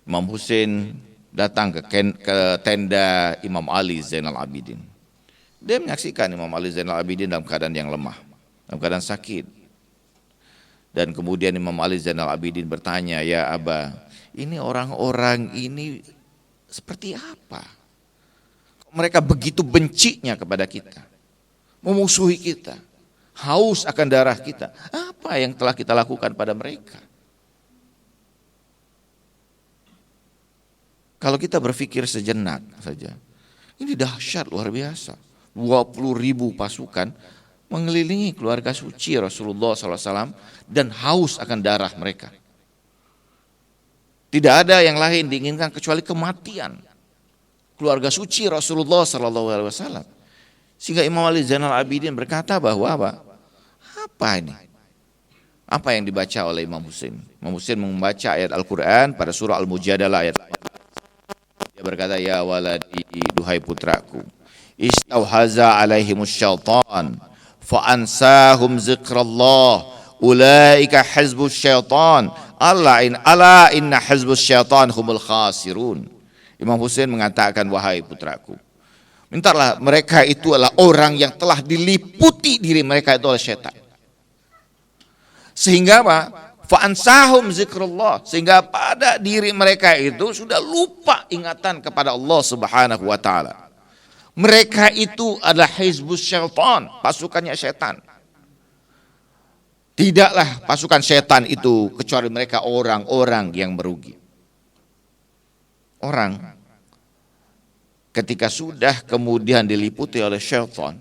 Imam Husain datang ke tenda Imam Ali Zainal Abidin. Dia menyaksikan Imam Ali Zainal Abidin dalam keadaan yang lemah, dalam keadaan sakit. Dan kemudian Imam Ali Zainal Abidin bertanya, ya Aba, ini orang-orang ini seperti apa? Mereka begitu bencinya kepada kita, memusuhi kita, haus akan darah kita. Apa yang telah kita lakukan pada mereka? Kalau kita berpikir sejenak saja, ini dahsyat luar biasa. 20.000 pasukan mengelilingi keluarga suci Rasulullah SAW dan haus akan darah mereka. Tidak ada yang lain diinginkan kecuali kematian keluarga suci Rasulullah SAW. Sehingga Imam Ali Zainal Abidin berkata bahwa apa ini? Apa yang dibaca oleh Imam Husain? Imam Husain membaca ayat Al-Quran pada surah Al-Mujadalah ayat 8. Dia berkata, ya waladi, duhai putraku, istauhaza alaihimus syaitan fa'ansahum zikrallah ulaika hizbus syaitan ala inna hizbus syaitan humul khasirun. Imam Husain mengatakan, wahai putraku, mintalah mereka itu adalah orang yang telah diliputi diri mereka itu oleh syaitan. Sehingga apa? Fa'ansahum zikrullah, sehingga pada diri mereka itu sudah lupa ingatan kepada Allah Subhanahu wa taala. Mereka itu adalah hizbus syaitan, pasukannya syaitan. Tidaklah pasukan syaitan itu kecuali mereka orang-orang yang merugi. Orang ketika sudah kemudian diliputi oleh syaitan,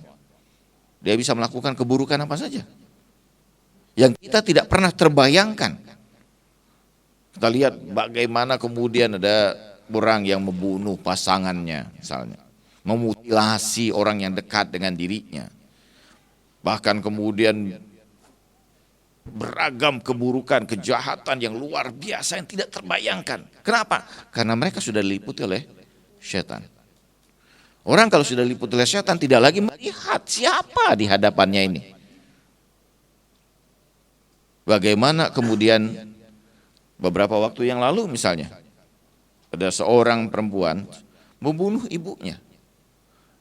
dia bisa melakukan keburukan apa saja yang kita tidak pernah terbayangkan. Kita lihat bagaimana kemudian ada orang yang membunuh pasangannya misalnya, memutilasi orang yang dekat dengan dirinya. Bahkan kemudian beragam keburukan, kejahatan yang luar biasa yang tidak terbayangkan. Kenapa? Karena mereka sudah diliputi oleh syaitan. Orang kalau sudah diliputi oleh syaitan tidak lagi melihat siapa di hadapannya ini. Bagaimana kemudian beberapa waktu yang lalu misalnya ada seorang perempuan membunuh ibunya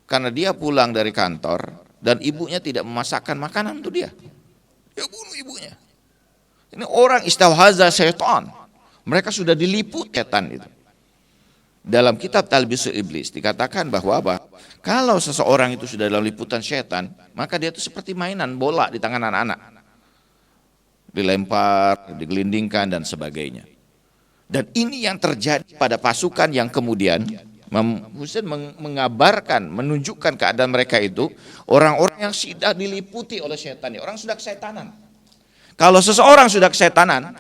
karena dia pulang dari kantor dan ibunya tidak memasakkan makanan untuk dia. Dia bunuh ibunya. Ini orang istawhaza syaitan. Mereka sudah diliput setan itu. Dalam kitab Talbisul Iblis dikatakan bahwa apa? Kalau seseorang itu sudah dalam liputan syaitan, maka dia itu seperti mainan bola di tangan anak-anak. Dilempar, digelindingkan dan sebagainya. Dan ini yang terjadi pada pasukan yang kemudian Imam Husain mengabarkan, menunjukkan keadaan mereka itu orang-orang yang sudah diliputi oleh setan, orang sudah kesetanan. Kalau seseorang sudah kesetanan,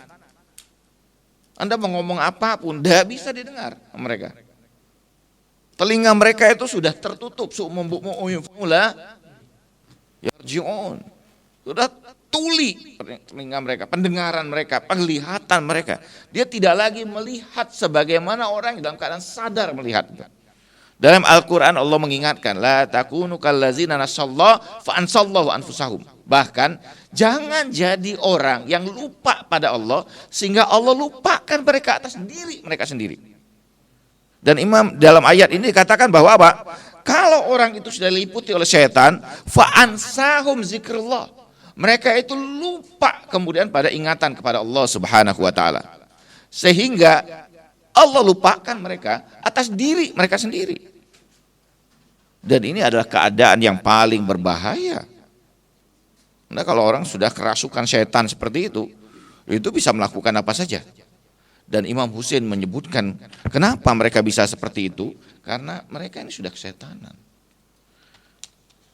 Anda mau ngomong apapun tidak bisa didengar mereka. Telinga mereka itu sudah tertutup, sudah tuli telinga mereka, pendengaran mereka, penglihatan mereka. Dia tidak lagi melihat sebagaimana orang dalam keadaan sadar melihat. Dalam Al-Quran Allah mengingatkan, la takunu kallazina nasallahu fa ansallahu anfusahum. Bahkan jangan jadi orang yang lupa pada Allah sehingga Allah lupakan mereka atas diri mereka sendiri. Dan Imam dalam ayat ini dikatakan bahwa apa? Kalau orang itu sudah diliputi oleh syaitan, fa ansahum zikrullah. Mereka itu lupa kemudian pada ingatan kepada Allah Subhanahu wa taala. Sehingga Allah lupakan mereka atas diri mereka sendiri. Dan ini adalah keadaan yang paling berbahaya. Nah, kalau orang sudah kerasukan setan seperti itu bisa melakukan apa saja. Dan Imam Husain menyebutkan kenapa mereka bisa seperti itu, karena mereka ini sudah kesetanan.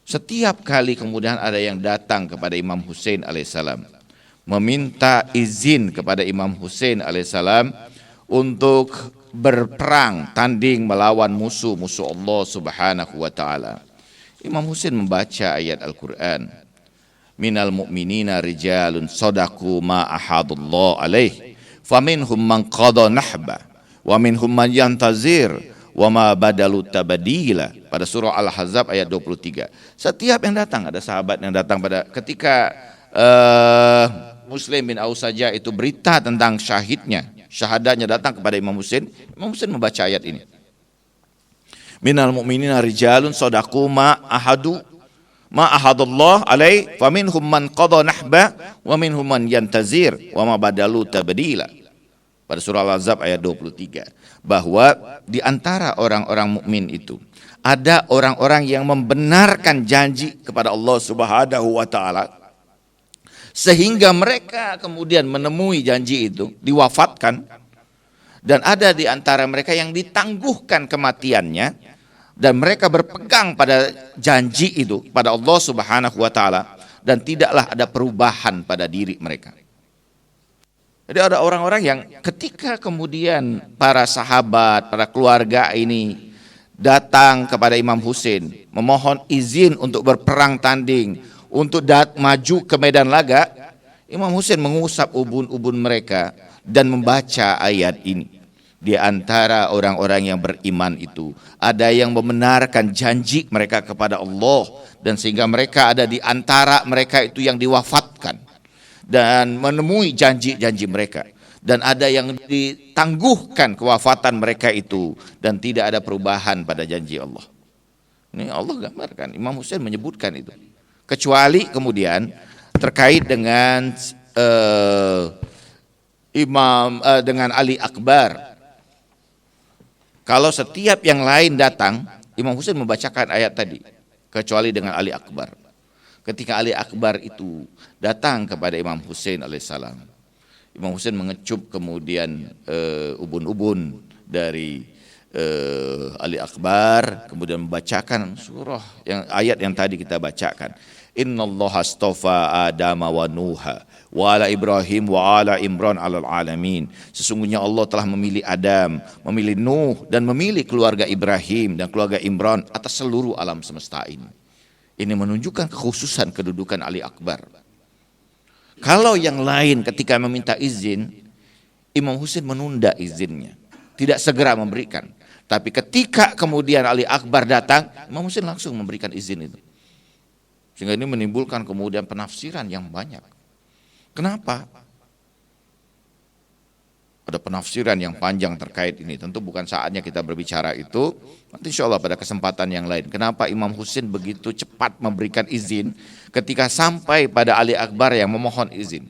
Setiap kali kemudian ada yang datang kepada Imam Husain alaihissalam, meminta izin kepada Imam Husain alaihissalam untuk berperang, tanding melawan musuh-musuh Allah Subhanahu wa taala. Imam Husain membaca ayat Al-Qur'an. Minal mu'minina rijalun sadaqu ma ahadullah alaih, faminhum man qada nahba, wa minhum man yantazir, wa ma badalu tabadila. Pada surah Al-Ahzab ayat 23. Setiap yang datang, ada sahabat yang datang pada ketika Muslim bin Aus saja itu berita tentang syahadanya datang kepada Imam Husain membaca ayat ini. Minal mu'minina rijalun sadaqu ma ahadullah alaih, faminhum man qada nahba, wa minhum man yantazir, wa ma badalu tabadila. Pada surah Al-Ahzab ayat 23. Bahwa di antara orang-orang mukmin itu ada orang-orang yang membenarkan janji kepada Allah Subhanahu wa taala sehingga mereka kemudian menemui janji itu, diwafatkan, dan ada di antara mereka yang ditangguhkan kematiannya dan mereka berpegang pada janji itu pada Allah Subhanahu wa taala dan tidaklah ada perubahan pada diri mereka. Jadi ada orang-orang yang ketika kemudian para sahabat, para keluarga ini datang kepada Imam Husain memohon izin untuk berperang tanding, untuk maju ke medan laga, Imam Husain mengusap ubun-ubun mereka dan membaca ayat ini. Di antara orang-orang yang beriman itu ada yang membenarkan janji mereka kepada Allah, dan sehingga mereka ada di antara mereka itu yang diwafatkan dan menemui janji-janji mereka, dan ada yang ditangguhkan kewafatan mereka itu dan tidak ada perubahan pada janji Allah. Ini Allah gambarkan, Imam Husain menyebutkan itu. Kecuali kemudian terkait dengan dengan Ali Akbar. Kalau setiap yang lain datang, Imam Husain membacakan ayat tadi, kecuali dengan Ali Akbar. Ketika Ali Akbar itu datang kepada Imam Husain alaihissalam, Imam Husain mengecup kemudian ubun-ubun dari Ali Akbar, kemudian membacakan surah yang ayat yang tadi kita bacakan. Innallaha astafa Adama wa Nuha wa ala Ibrahim wa ala Imran alal alamin. Sesungguhnya Allah telah memilih Adam, memilih Nuh, dan memilih keluarga Ibrahim dan keluarga Imran atas seluruh alam semesta ini. Ini menunjukkan kekhususan kedudukan Ali Akbar. Kalau yang lain ketika meminta izin, Imam Husain menunda izinnya, tidak segera memberikan. Tapi ketika kemudian Ali Akbar datang, Imam Husain langsung memberikan izin itu. Sehingga ini menimbulkan kemudian penafsiran yang banyak. Kenapa? Ada penafsiran yang panjang terkait ini. Tentu bukan saatnya kita berbicara itu. Nanti insya Allah pada kesempatan yang lain. Kenapa Imam Husain begitu cepat memberikan izin ketika sampai pada Ali Akbar yang memohon izin?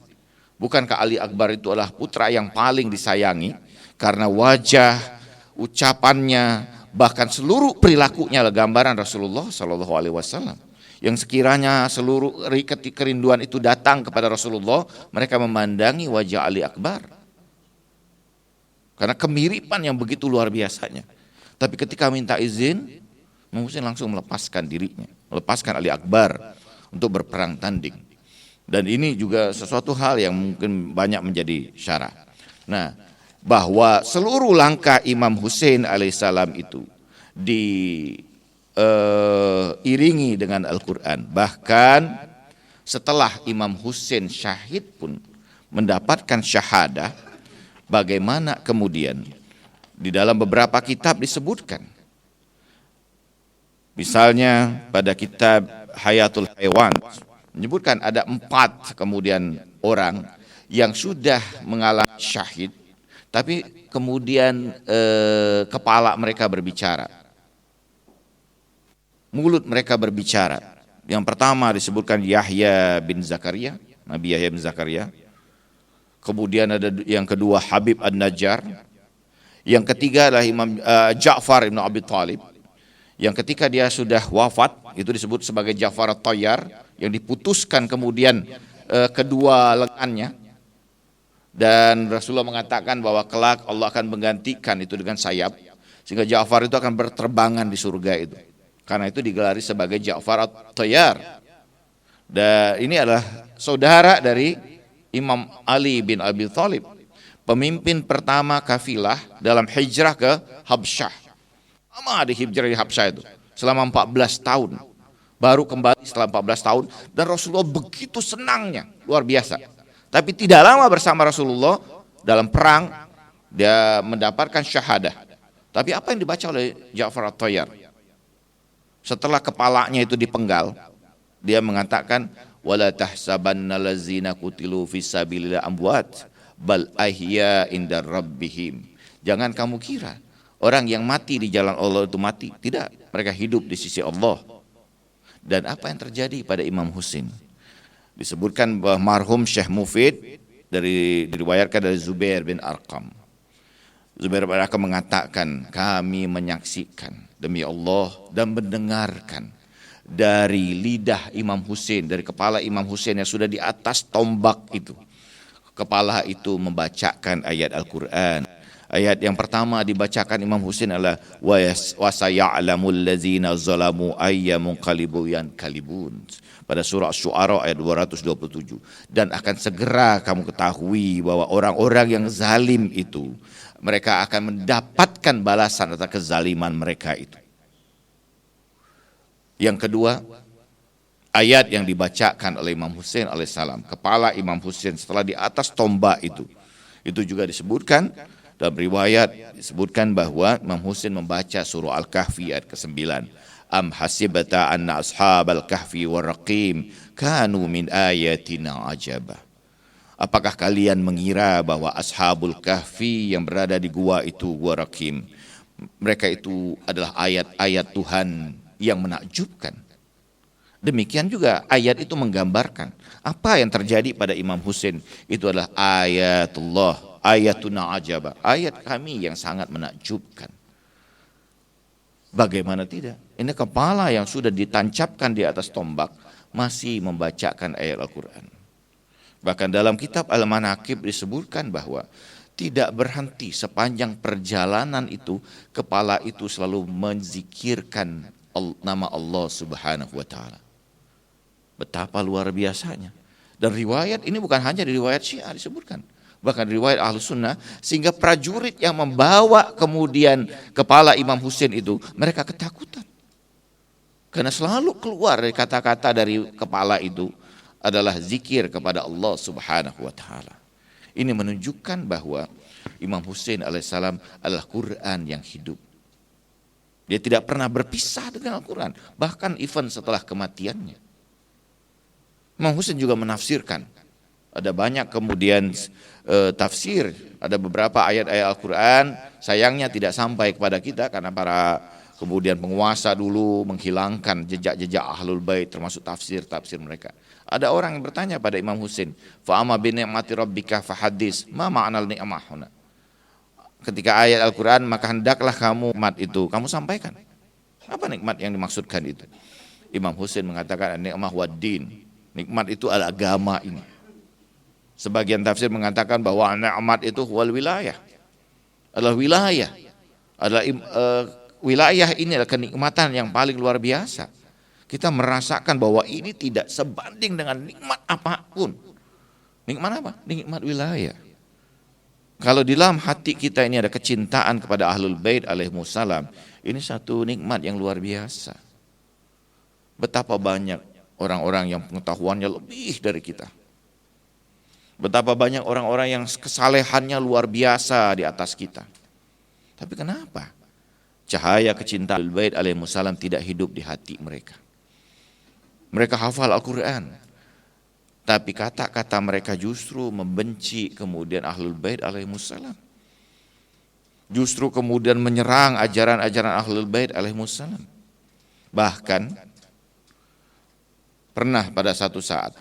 Bukankah Ali Akbar itu adalah putra yang paling disayangi? Karena wajah, ucapannya, bahkan seluruh perilakunya adalah gambaran Rasulullah SAW. Yang sekiranya seluruh kerinduan itu datang kepada Rasulullah, mereka memandangi wajah Ali Akbar. Karena kemiripan yang begitu luar biasanya. Tapi ketika minta izin, Imam Husain langsung melepaskan dirinya, melepaskan Ali Akbar untuk berperang tanding. Dan ini juga sesuatu hal yang mungkin banyak menjadi syarah. Nah, bahwa seluruh langkah Imam Husain alaihissalam itu diiringi dengan Al-Quran. Bahkan setelah Imam Husain syahid pun mendapatkan syahadah, bagaimana kemudian di dalam beberapa kitab disebutkan. Misalnya pada kitab Hayatul Haywan menyebutkan ada 4 kemudian orang yang sudah mengalami syahid, tapi kemudian kepala mereka berbicara, mulut mereka berbicara. Yang pertama disebutkan Yahya bin Zakaria, Nabi Yahya bin Zakaria. Kemudian ada yang kedua Habib An-Najjar. Yang ketiga adalah Imam Ja'far ibn Abi Thalib. Yang ketika dia sudah wafat, itu disebut sebagai Ja'far At-Tayyar, yang diputuskan kemudian kedua lengannya. Dan Rasulullah mengatakan bahwa kelak Allah akan menggantikan itu dengan sayap, sehingga Ja'far itu akan berterbangan di surga itu. Karena itu digelari sebagai Ja'far At-Tayyar. Dan ini adalah saudara dari Imam Ali bin Abi Thalib, pemimpin pertama kafilah dalam hijrah ke Habsyah. Lama di hijrah di Habsyah itu, selama 14 tahun. Baru kembali setelah 14 tahun, dan Rasulullah begitu senangnya, luar biasa. Tapi tidak lama bersama Rasulullah dalam perang, dia mendapatkan syahadah. Tapi apa yang dibaca oleh Ja'far At-Tayyar? Setelah kepalanya itu dipenggal, dia mengatakan, wala tahsabanna lazina qutilu fisabilillah amwat bal ahya inda rabbihim. Jangan kamu kira orang yang mati di jalan Allah itu mati. Tidak, mereka hidup di sisi Allah. Dan apa yang terjadi pada Imam Husain? Disebutkan bahwa marhum Syekh Mufid diriwayatkan dari Zubair bin Arqam. Zubair bin Arqam mengatakan, kami menyaksikan demi Allah dan mendengarkan dari lidah Imam Husain, dari kepala Imam Husain yang sudah di atas tombak itu. Kepala itu membacakan ayat Al-Quran. Ayat yang pertama dibacakan Imam Husain adalah wa saya'lamul ladzina zalamu ayyamun kalibun. Pada surah Syu'ara ayat 227. Dan akan segera kamu ketahui bahwa orang-orang yang zalim itu, mereka akan mendapatkan balasan atas kezaliman mereka itu. Yang kedua, ayat yang dibacakan oleh Imam Husain alaihissalam, kepala Imam Husain setelah di atas tombak itu juga disebutkan dalam riwayat, disebutkan bahwa Imam Husain membaca surah Al-Kahfi ayat ke-9. Am hasibata anna ashabal kahfi warraqim kanu min ayatina ajaba. Apakah kalian mengira bahwa ashabul kahfi yang berada di gua itu, gua Raqim, mereka itu adalah ayat-ayat Tuhan yang menakjubkan. Demikian juga ayat itu menggambarkan apa yang terjadi pada Imam Husain. Itu adalah ayatullah, ayatuna ajaba, ayat kami yang sangat menakjubkan. Bagaimana tidak? Ini kepala yang sudah ditancapkan di atas tombak masih membacakan ayat Al-Quran. Bahkan dalam kitab Al-Manaqib disebutkan bahwa tidak berhenti sepanjang perjalanan itu, kepala itu selalu menzikirkan nama Allah Subhanahu wa taala. Betapa luar biasanya. Dan riwayat ini bukan hanya di riwayat Syiah disebutkan, bahkan di riwayat Ahlus Sunnah, sehingga prajurit yang membawa kemudian kepala Imam Husain itu, mereka ketakutan. Karena selalu keluar dari kata-kata dari kepala itu adalah zikir kepada Allah Subhanahu wa taala. Ini menunjukkan bahwa Imam Husain alaihissalam adalah Quran yang hidup. Dia tidak pernah berpisah dengan Al-Quran, bahkan even setelah kematiannya. Imam Husain juga menafsirkan. Ada banyak kemudian tafsir, ada beberapa ayat-ayat Al-Quran, sayangnya tidak sampai kepada kita karena para kemudian penguasa dulu menghilangkan jejak-jejak Ahlul Bait termasuk tafsir-tafsir mereka. Ada orang yang bertanya pada Imam Husain, fa amma bi ni'mati rabbika fahadis, ma ma'nal ni'mah huna. Ketika ayat Al-Quran, maka hendaklah kamu nikmat itu kamu sampaikan. Apa nikmat yang dimaksudkan itu? Imam Husain mengatakan nikmah wad-din. Nikmat itu adalah agama ini. Sebagian tafsir mengatakan bahwa nikmat itu wal wilayah. Adalah wilayah. Adalah wilayah ini adalah kenikmatan yang paling luar biasa. Kita merasakan bahwa ini tidak sebanding dengan nikmat apapun. Nikmat apa? Nikmat wilayah. Kalau di dalam hati kita ini ada kecintaan kepada Ahlul Bait alaihimussalam, ini satu nikmat yang luar biasa. Betapa banyak orang-orang yang pengetahuannya lebih dari kita. Betapa banyak orang-orang yang kesalehannya luar biasa di atas kita. Tapi kenapa cahaya kecintaan Ahlul Bait alaihimussalam tidak hidup di hati mereka? Mereka hafal Al-Quran, tapi kata-kata mereka justru membenci kemudian Ahlul Bait alaihimussalam. Justru kemudian menyerang ajaran-ajaran Ahlul Bait alaihimussalam. Bahkan pernah pada satu saat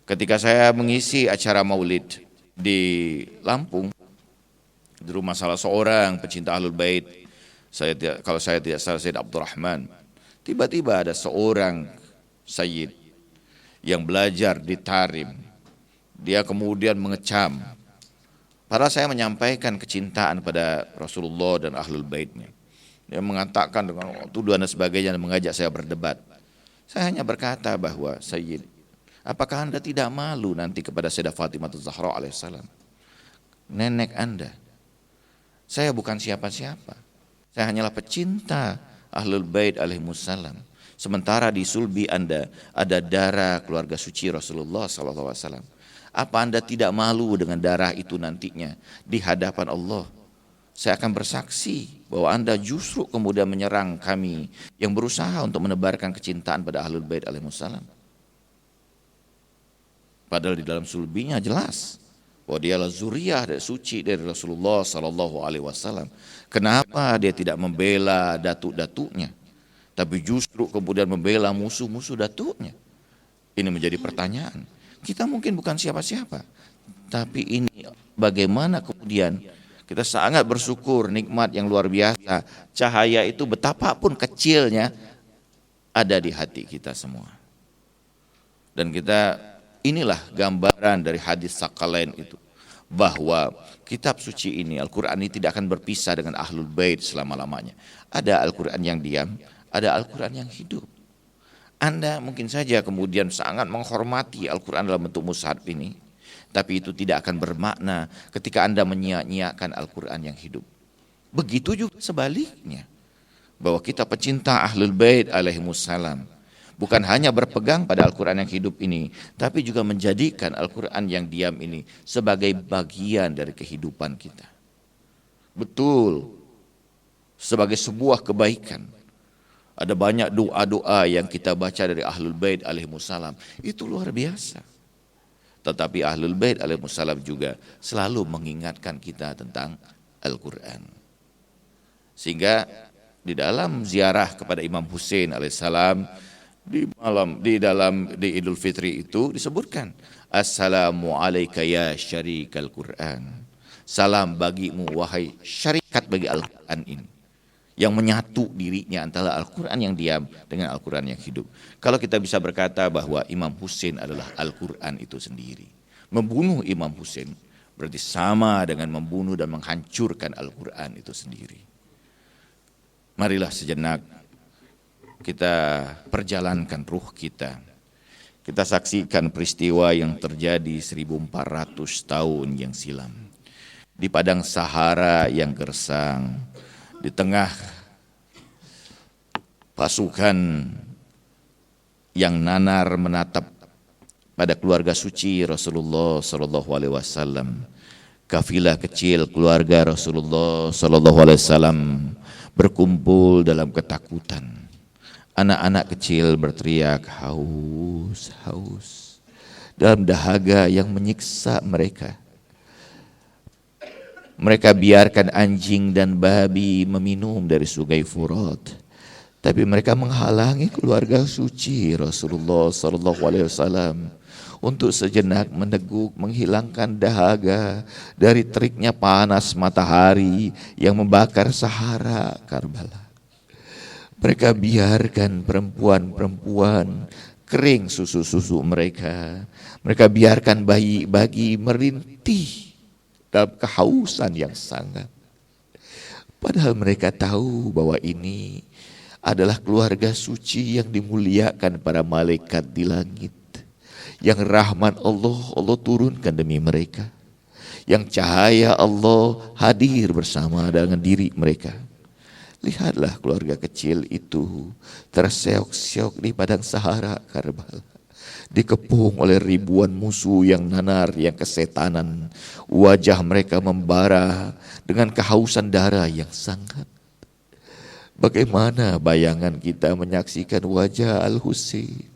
ketika saya mengisi acara maulid di Lampung, di rumah salah seorang pecinta Ahlul Bait, kalau saya tidak salah Sayyid Abdurrahman, tiba-tiba ada seorang Sayyid yang belajar di Tarim, dia kemudian mengecam. Padahal saya menyampaikan kecintaan pada Rasulullah dan Ahlul Baitnya. Dia mengatakan dengan tuduhan dan sebagainya dan mengajak saya berdebat. Saya hanya berkata bahwa Sayyid, apakah Anda tidak malu nanti kepada Sayyidah Fatimah Az-Zahra alaihissalam? Nenek Anda. Saya bukan siapa-siapa. Saya hanyalah pecinta Ahlul Bait alaihimussalam. Sementara di sulbi Anda ada darah keluarga suci Rasulullah SAW. Apa Anda tidak malu dengan darah itu nantinya di hadapan Allah? Saya akan bersaksi bahwa Anda justru kemudian menyerang kami yang berusaha untuk menebarkan kecintaan pada Ahlul Bait alaihimussalam. Padahal di dalam sulbinya jelas bahwa dia adalah zuriyah dari suci dari Rasulullah SAW. Kenapa dia tidak membela datuk-datuknya, tapi justru kemudian membela musuh-musuh datuknya? Ini menjadi pertanyaan. Kita mungkin bukan siapa-siapa, tapi ini bagaimana kemudian kita sangat bersyukur nikmat yang luar biasa. Cahaya itu betapapun kecilnya ada di hati kita semua. Dan kita, inilah gambaran dari hadis Sakalain itu, bahwa kitab suci ini, Al-Quran ini tidak akan berpisah dengan Ahlul Bait selama-lamanya. Ada Al-Quran yang diam, ada Al-Quran yang hidup. Anda mungkin saja kemudian sangat menghormati Al-Quran dalam bentuk mushaf ini, tapi itu tidak akan bermakna ketika Anda menyia-nyiakan Al-Quran yang hidup. Begitu juga sebaliknya, bahwa kita pecinta Ahlul Bait alaihimussalam bukan hanya berpegang pada Al-Quran yang hidup ini, tapi juga menjadikan Al-Quran yang diam ini sebagai bagian dari kehidupan kita. Betul, sebagai sebuah kebaikan. Ada banyak doa-doa yang kita baca dari Ahlul Bait alaihimussalam, itu luar biasa. Tetapi Ahlul Bait alaihimussalam juga selalu mengingatkan kita tentang Al-Quran. Sehingga di dalam ziarah kepada Imam Husain alaihissalam, di Idul Fitri itu disebutkan, Assalamu alayka ya syarikal Quran. Salam bagimu wahai syarikat bagi Al-Quran ini, yang menyatu dirinya antara Al-Quran yang diam dengan Al-Quran yang hidup. Kalau kita bisa berkata bahwa Imam Husain adalah Al-Quran itu sendiri, membunuh Imam Husain berarti sama dengan membunuh dan menghancurkan Al-Quran itu sendiri. Marilah sejenak kita perjalankan ruh kita, Kita saksikan peristiwa yang terjadi 1400 tahun yang silam. Di padang Sahara yang gersang, di tengah pasukan yang nanar menatap pada keluarga suci Rasulullah sallallahu alaihi wasallam. Kafilah kecil keluarga Rasulullah sallallahu alaihi wasallam berkumpul dalam ketakutan. Anak-anak kecil berteriak haus, haus dalam dahaga yang menyiksa mereka. Mereka biarkan anjing dan babi meminum dari sungai Furat, tapi mereka menghalangi keluarga suci Rasulullah sallallahu alaihi wasallam untuk sejenak meneguk, menghilangkan dahaga dari teriknya panas matahari yang membakar Sahara Karbala. Mereka biarkan perempuan-perempuan kering susu-susu mereka. Mereka biarkan bayi-bayi merintih dalam kehausan yang sangat. Padahal mereka tahu bahwa ini adalah keluarga suci yang dimuliakan para malaikat di langit. Yang rahmat Allah turunkan demi mereka. Yang cahaya Allah hadir bersama dengan diri mereka. Lihatlah keluarga kecil itu terseok-seok di padang Sahara Karbala. Dikepung oleh ribuan musuh yang nanar, yang kesetanan. Wajah mereka membara dengan kehausan darah yang sangat. Bagaimana bayangan kita menyaksikan wajah Al-Husain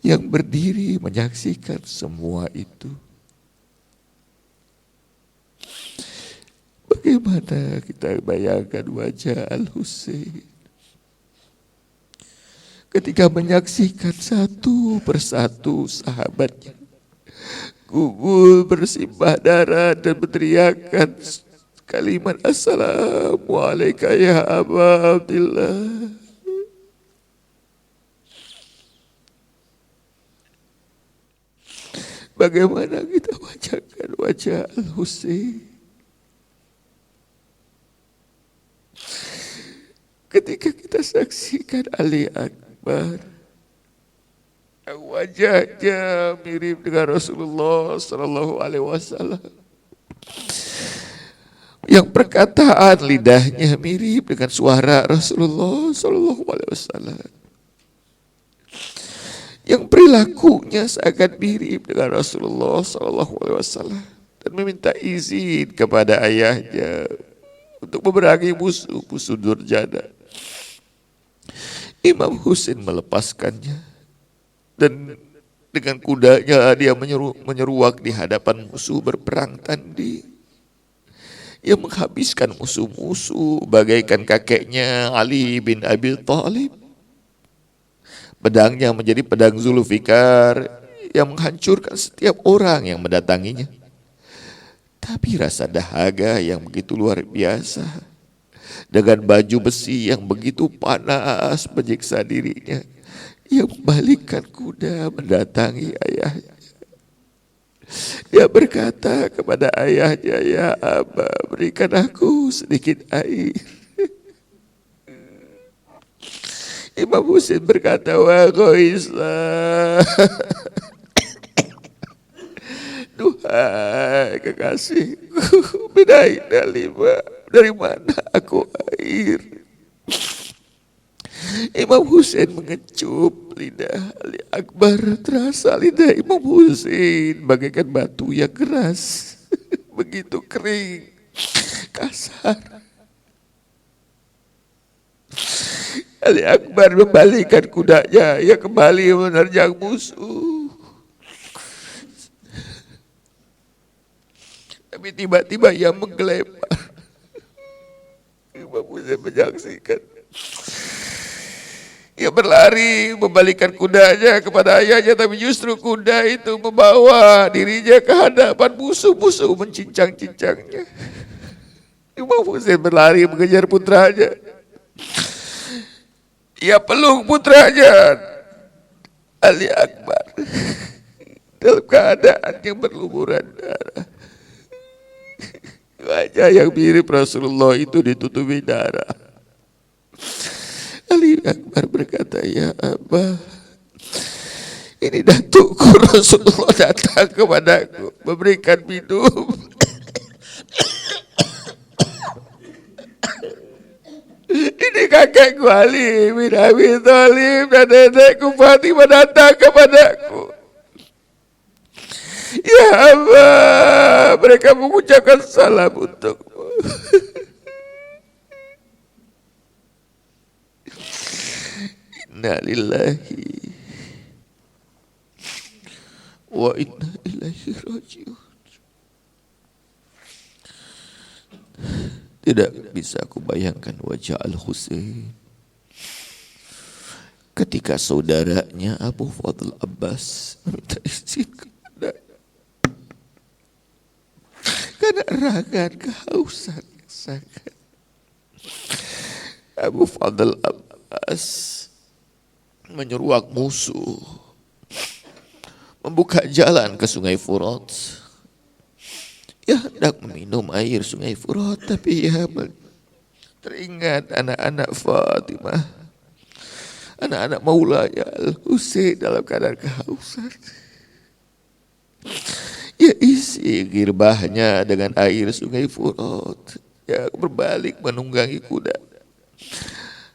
yang berdiri menyaksikan semua itu? Bagaimana kita bayangkan wajah Al-Husain ketika menyaksikan satu persatu sahabatnya gugur bersimbah darah dan berteriakan kalimat Assalamualaikum ya Aba Abdillah. Bagaimana kita bacakan wajah Al-Husain ketika kita saksikan Ali Akbar, wajahnya mirip dengan Rasulullah sallallahu alaihi wasallam, yang perkataan lidahnya mirip dengan suara Rasulullah sallallahu alaihi wasallam, yang perilakunya sangat mirip dengan Rasulullah sallallahu alaihi wasallam, dan meminta izin kepada ayahnya untuk memerangi musuh durjana. Imam Husain melepaskannya dan dengan kudanya dia menyeruak di hadapan musuh berperang tanding. Ia menghabiskan musuh-musuh bagaikan kakeknya Ali bin Abi Thalib. Pedangnya menjadi pedang Zulfikar yang menghancurkan setiap orang yang mendatanginya. Tapi rasa dahaga yang begitu luar biasa, dengan baju besi yang begitu panas menyiksa dirinya, ia membalikkan kuda mendatangi ayahnya. Dia berkata kepada ayahnya, ya Aba, berikan aku sedikit air. Imam Husain berkata, wa Qaisah, duhai kekasihku, bedain dari mana aku air. Imam Husain mengecup lidah Ali Akbar. Terasa lidah Imam Husain bagaikan batu yang keras, begitu kering, kasar. Ali Akbar membalikkan kudanya, ia kembali menerjang musuh. Tapi tiba-tiba ia menggelepar. Imam Husain menyaksikan. Ia berlari membalikkan kudanya kepada ayahnya, tapi justru kuda itu membawa dirinya ke hadapan musuh-musuh mencincang-cincangnya. Imam Husain berlari mengejar putranya. Ia peluk putranya Ali Akbar dalam keadaan yang berlumuran darah. Wajah yang mirip Rasulullah itu ditutupi darah. Ali Akbar berkata, ya Abah, Ini datukku Rasulullah datang kepadaku memberikan minum. Ini kakekku Ali bin Abi Thalib dan nenekku Fatimah datang kepadaku. Ya Allah, mereka mengucapkan salam untukmu. Inna lillahi wa inna ilaihi rajiun. Tidak bisa aku bayangkan wajah Al-Husain ketika saudaranya Abu Fadl Abbas meminta izin kepadanya karena erangan kehausan yang sangat. Abu Fadl Abbas menyeruak musuh membuka jalan ke Sungai Furat. Ya hendak meminum air Sungai Furat, tapi ya teringat anak-anak Fatimah, anak-anak Maulaya Al-Husain dalam keadaan kehausan. Ya isi girbahnya dengan air Sungai Furat. Ya berbalik menunggangi kuda.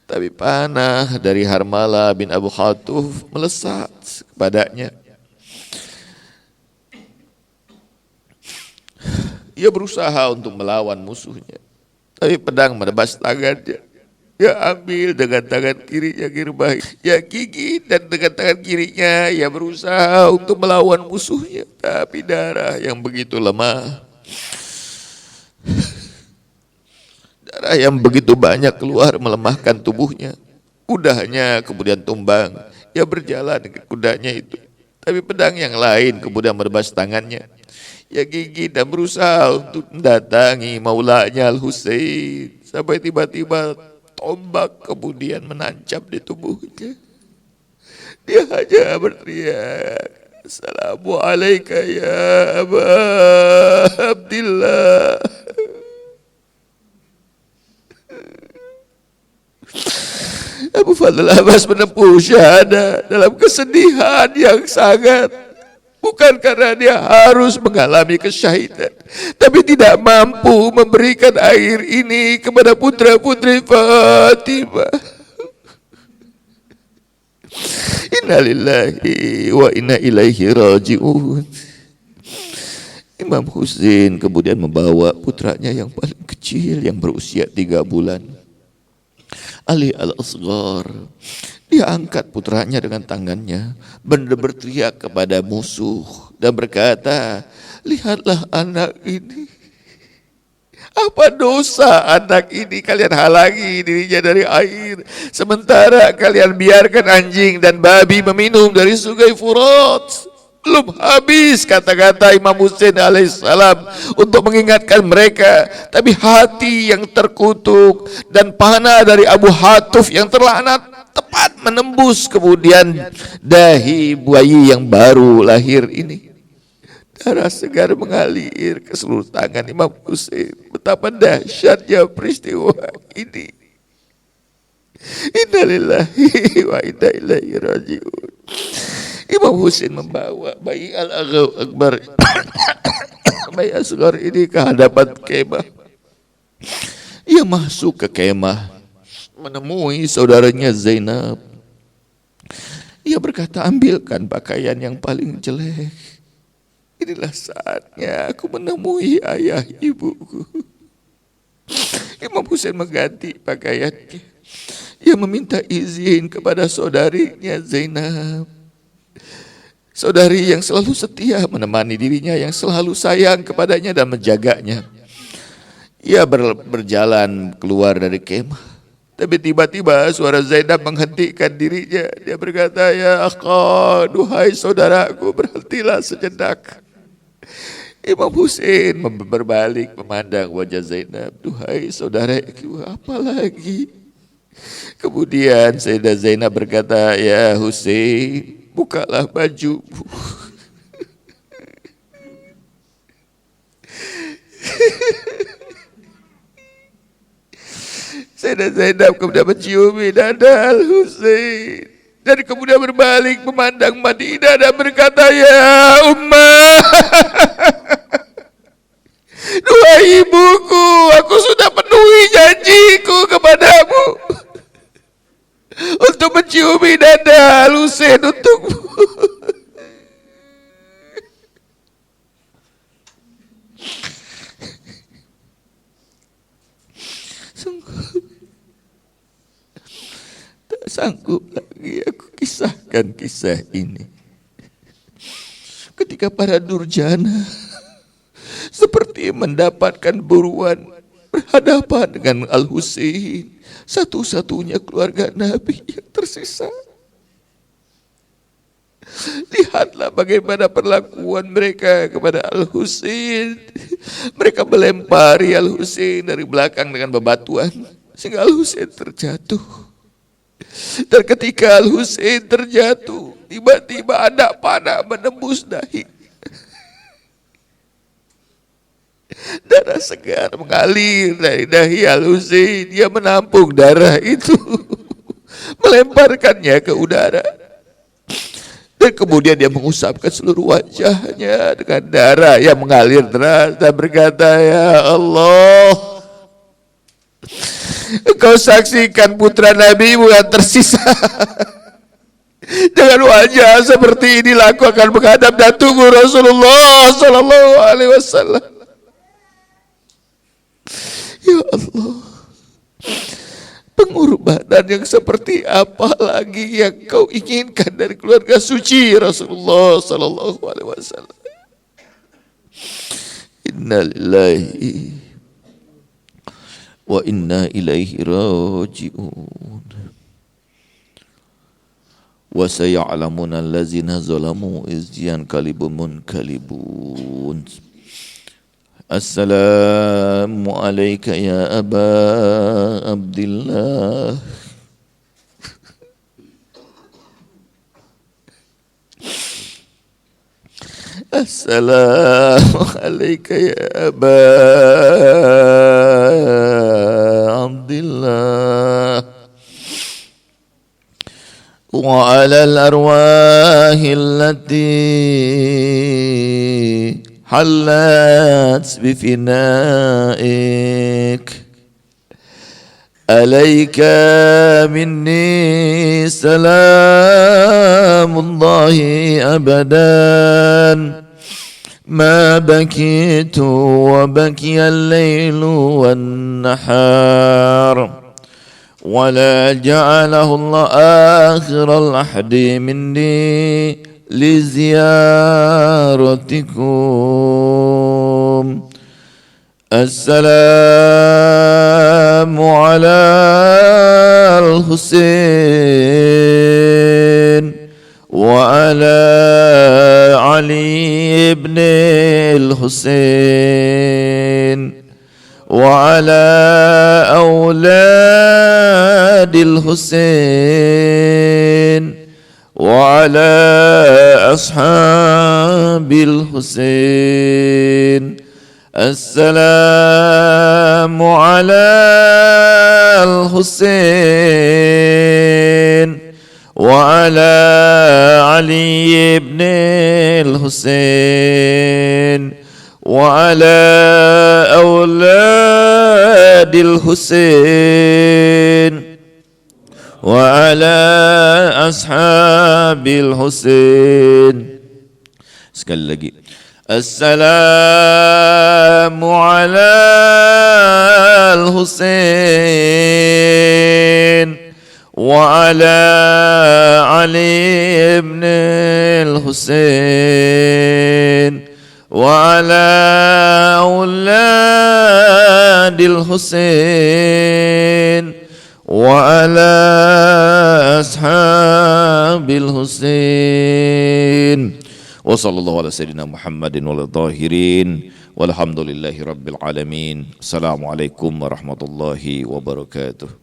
Tapi panah dari Harmalah bin Abu Khatuf melesat kepadanya. Ia berusaha untuk melawan musuhnya, tapi pedang menebas tangannya. Ia ambil dengan tangan kirinya girbah, ia gigit, dan dengan tangan kirinya ia berusaha untuk melawan musuhnya. Tapi darah yang begitu lemah, darah yang begitu banyak keluar melemahkan tubuhnya. Kudanya kemudian tumbang. Ia berjalan ke kudanya itu, tapi pedang yang lain kemudian menebas tangannya. Ia gigit dan berusaha untuk mendatangi maulanya Al-Husain, sampai tiba-tiba tombak kemudian menancap di tubuhnya. Dia hanya berteriak, "Assalamualaikum ya Aba Abdillah." Abu Fadl Abbas menempuh syahadat dalam kesedihan yang sangat. Bukan karena dia harus mengalami kesyahidan, tapi tidak mampu memberikan air ini kepada putra-putri Fatimah. Inna lillahi wa inna ilaihi rajiun. Imam Husain kemudian membawa putranya yang paling kecil yang berusia 3 bulan, Ali Al-Asghar. Dia angkat putranya dengan tangannya, berteriak kepada musuh dan berkata, "Lihatlah anak ini. Apa dosa anak ini kalian halangi dirinya dari air, sementara kalian biarkan anjing dan babi meminum dari Sungai Furat." Belum habis kata-kata Imam Husain alaihissalam untuk mengingatkan mereka, tapi hati yang terkutuk dan panah dari Abu Hatuf yang terlaknat tepat menembus kemudian dahi bayi yang baru lahir ini. Darah segar mengalir ke seluruh tangan Imam Husain. Betapa dahsyatnya peristiwa ini. Innalillahi wa inna ilaihi rajiun. Imam Husain membawa bayi Al-Akbar bayi Asghar ini ke hadapan kemah. Ia masuk ke kemah menemui saudaranya Zainab. Ia berkata, "Ambilkan pakaian yang paling jelek. Inilah saatnya aku menemui ayah ibuku." Imam Husain mengganti pakaiannya. Ia meminta izin kepada saudarinya Zainab, saudari yang selalu setia menemani dirinya, yang selalu sayang kepadanya dan menjaganya. Ia berjalan keluar dari kemah, tapi tiba-tiba suara Zainab menghentikan dirinya. Dia berkata, "Ya akha, duhai saudaraku, berhentilah sejenak." Imam Husain berbalik memandang wajah Zainab. "Duhai saudaraku, apa lagi?" Kemudian Sayyidah Zainab berkata, "Ya Husain, bukalah bajumu." Sayyidah Zainab kemudian menciumi dada Al-Husain. Dan kemudian berbalik memandang Madinah dan berkata, ya Ummah, dua ibuku, aku sudah penuhi janjiku kepadamu untuk menciumi dada Al-Husain untukmu. Tak sanggup lagi aku kisahkan kisah ini. Ketika para durjana seperti mendapatkan buruan berhadapan dengan Al-Husain, satu-satunya keluarga Nabi yang tersisa. Lihatlah bagaimana perlakuan mereka kepada Al-Husain. Mereka melempari Al-Husain dari belakang dengan bebatuan sehingga Al-Husain terjatuh. Dan ketika Al-Husain terjatuh, tiba-tiba anak panah menembus dahi. Darah segar mengalir dari dahi Al-Husain. Dia menampung darah itu, melemparkannya ke udara. Dan kemudian dia mengusapkan seluruh wajahnya dengan darah yang mengalir deras dan berkata, ya Allah, Engkau saksikan putra Nabi-Mu yang tersisa. Dengan wajah seperti inilah aku akan menghadap dan tunggu Rasulullah sallallahu alaihi wasallam. Ya Allah, pengorbanan yang seperti apa lagi yang kau inginkan dari keluarga suci Rasulullah sallallahu alaihi wasallam. Inna lillahi wa inna ilaihi raji'un. Wa saya'lamuna allazina zalamu iz yanqalibun munqalibun. Assalamu alayka ya Aba Abdillah. Assalamu alayka ya Aba Abdillah. Wa ala al-arwahi allati حلت بفنائك عليك مني سلام الله أبدا ما بكيت وبكي الليل والنهار ولا جعله الله آخر الأحد مني لزيارتكم. السلام على الحسين وعلى علي بن الحسين وعلى أولاد الحسين وعلى أصحاب الحسين. السلام على الحسين وعلى علي بن الحسين وعلى أولاد الحسين وعلى أصحاب الحسين. Sekali lagi. السلام على الحسين وعلى علي بن الحسين وعلى أولاد الحسين وعلى أصحاب الحسين. Wassallallahu ala sayyidina Muhammadin wal tahirin walhamdulillahi rabbil alamin. Assalamualaikum warahmatullahi wabarakatuh.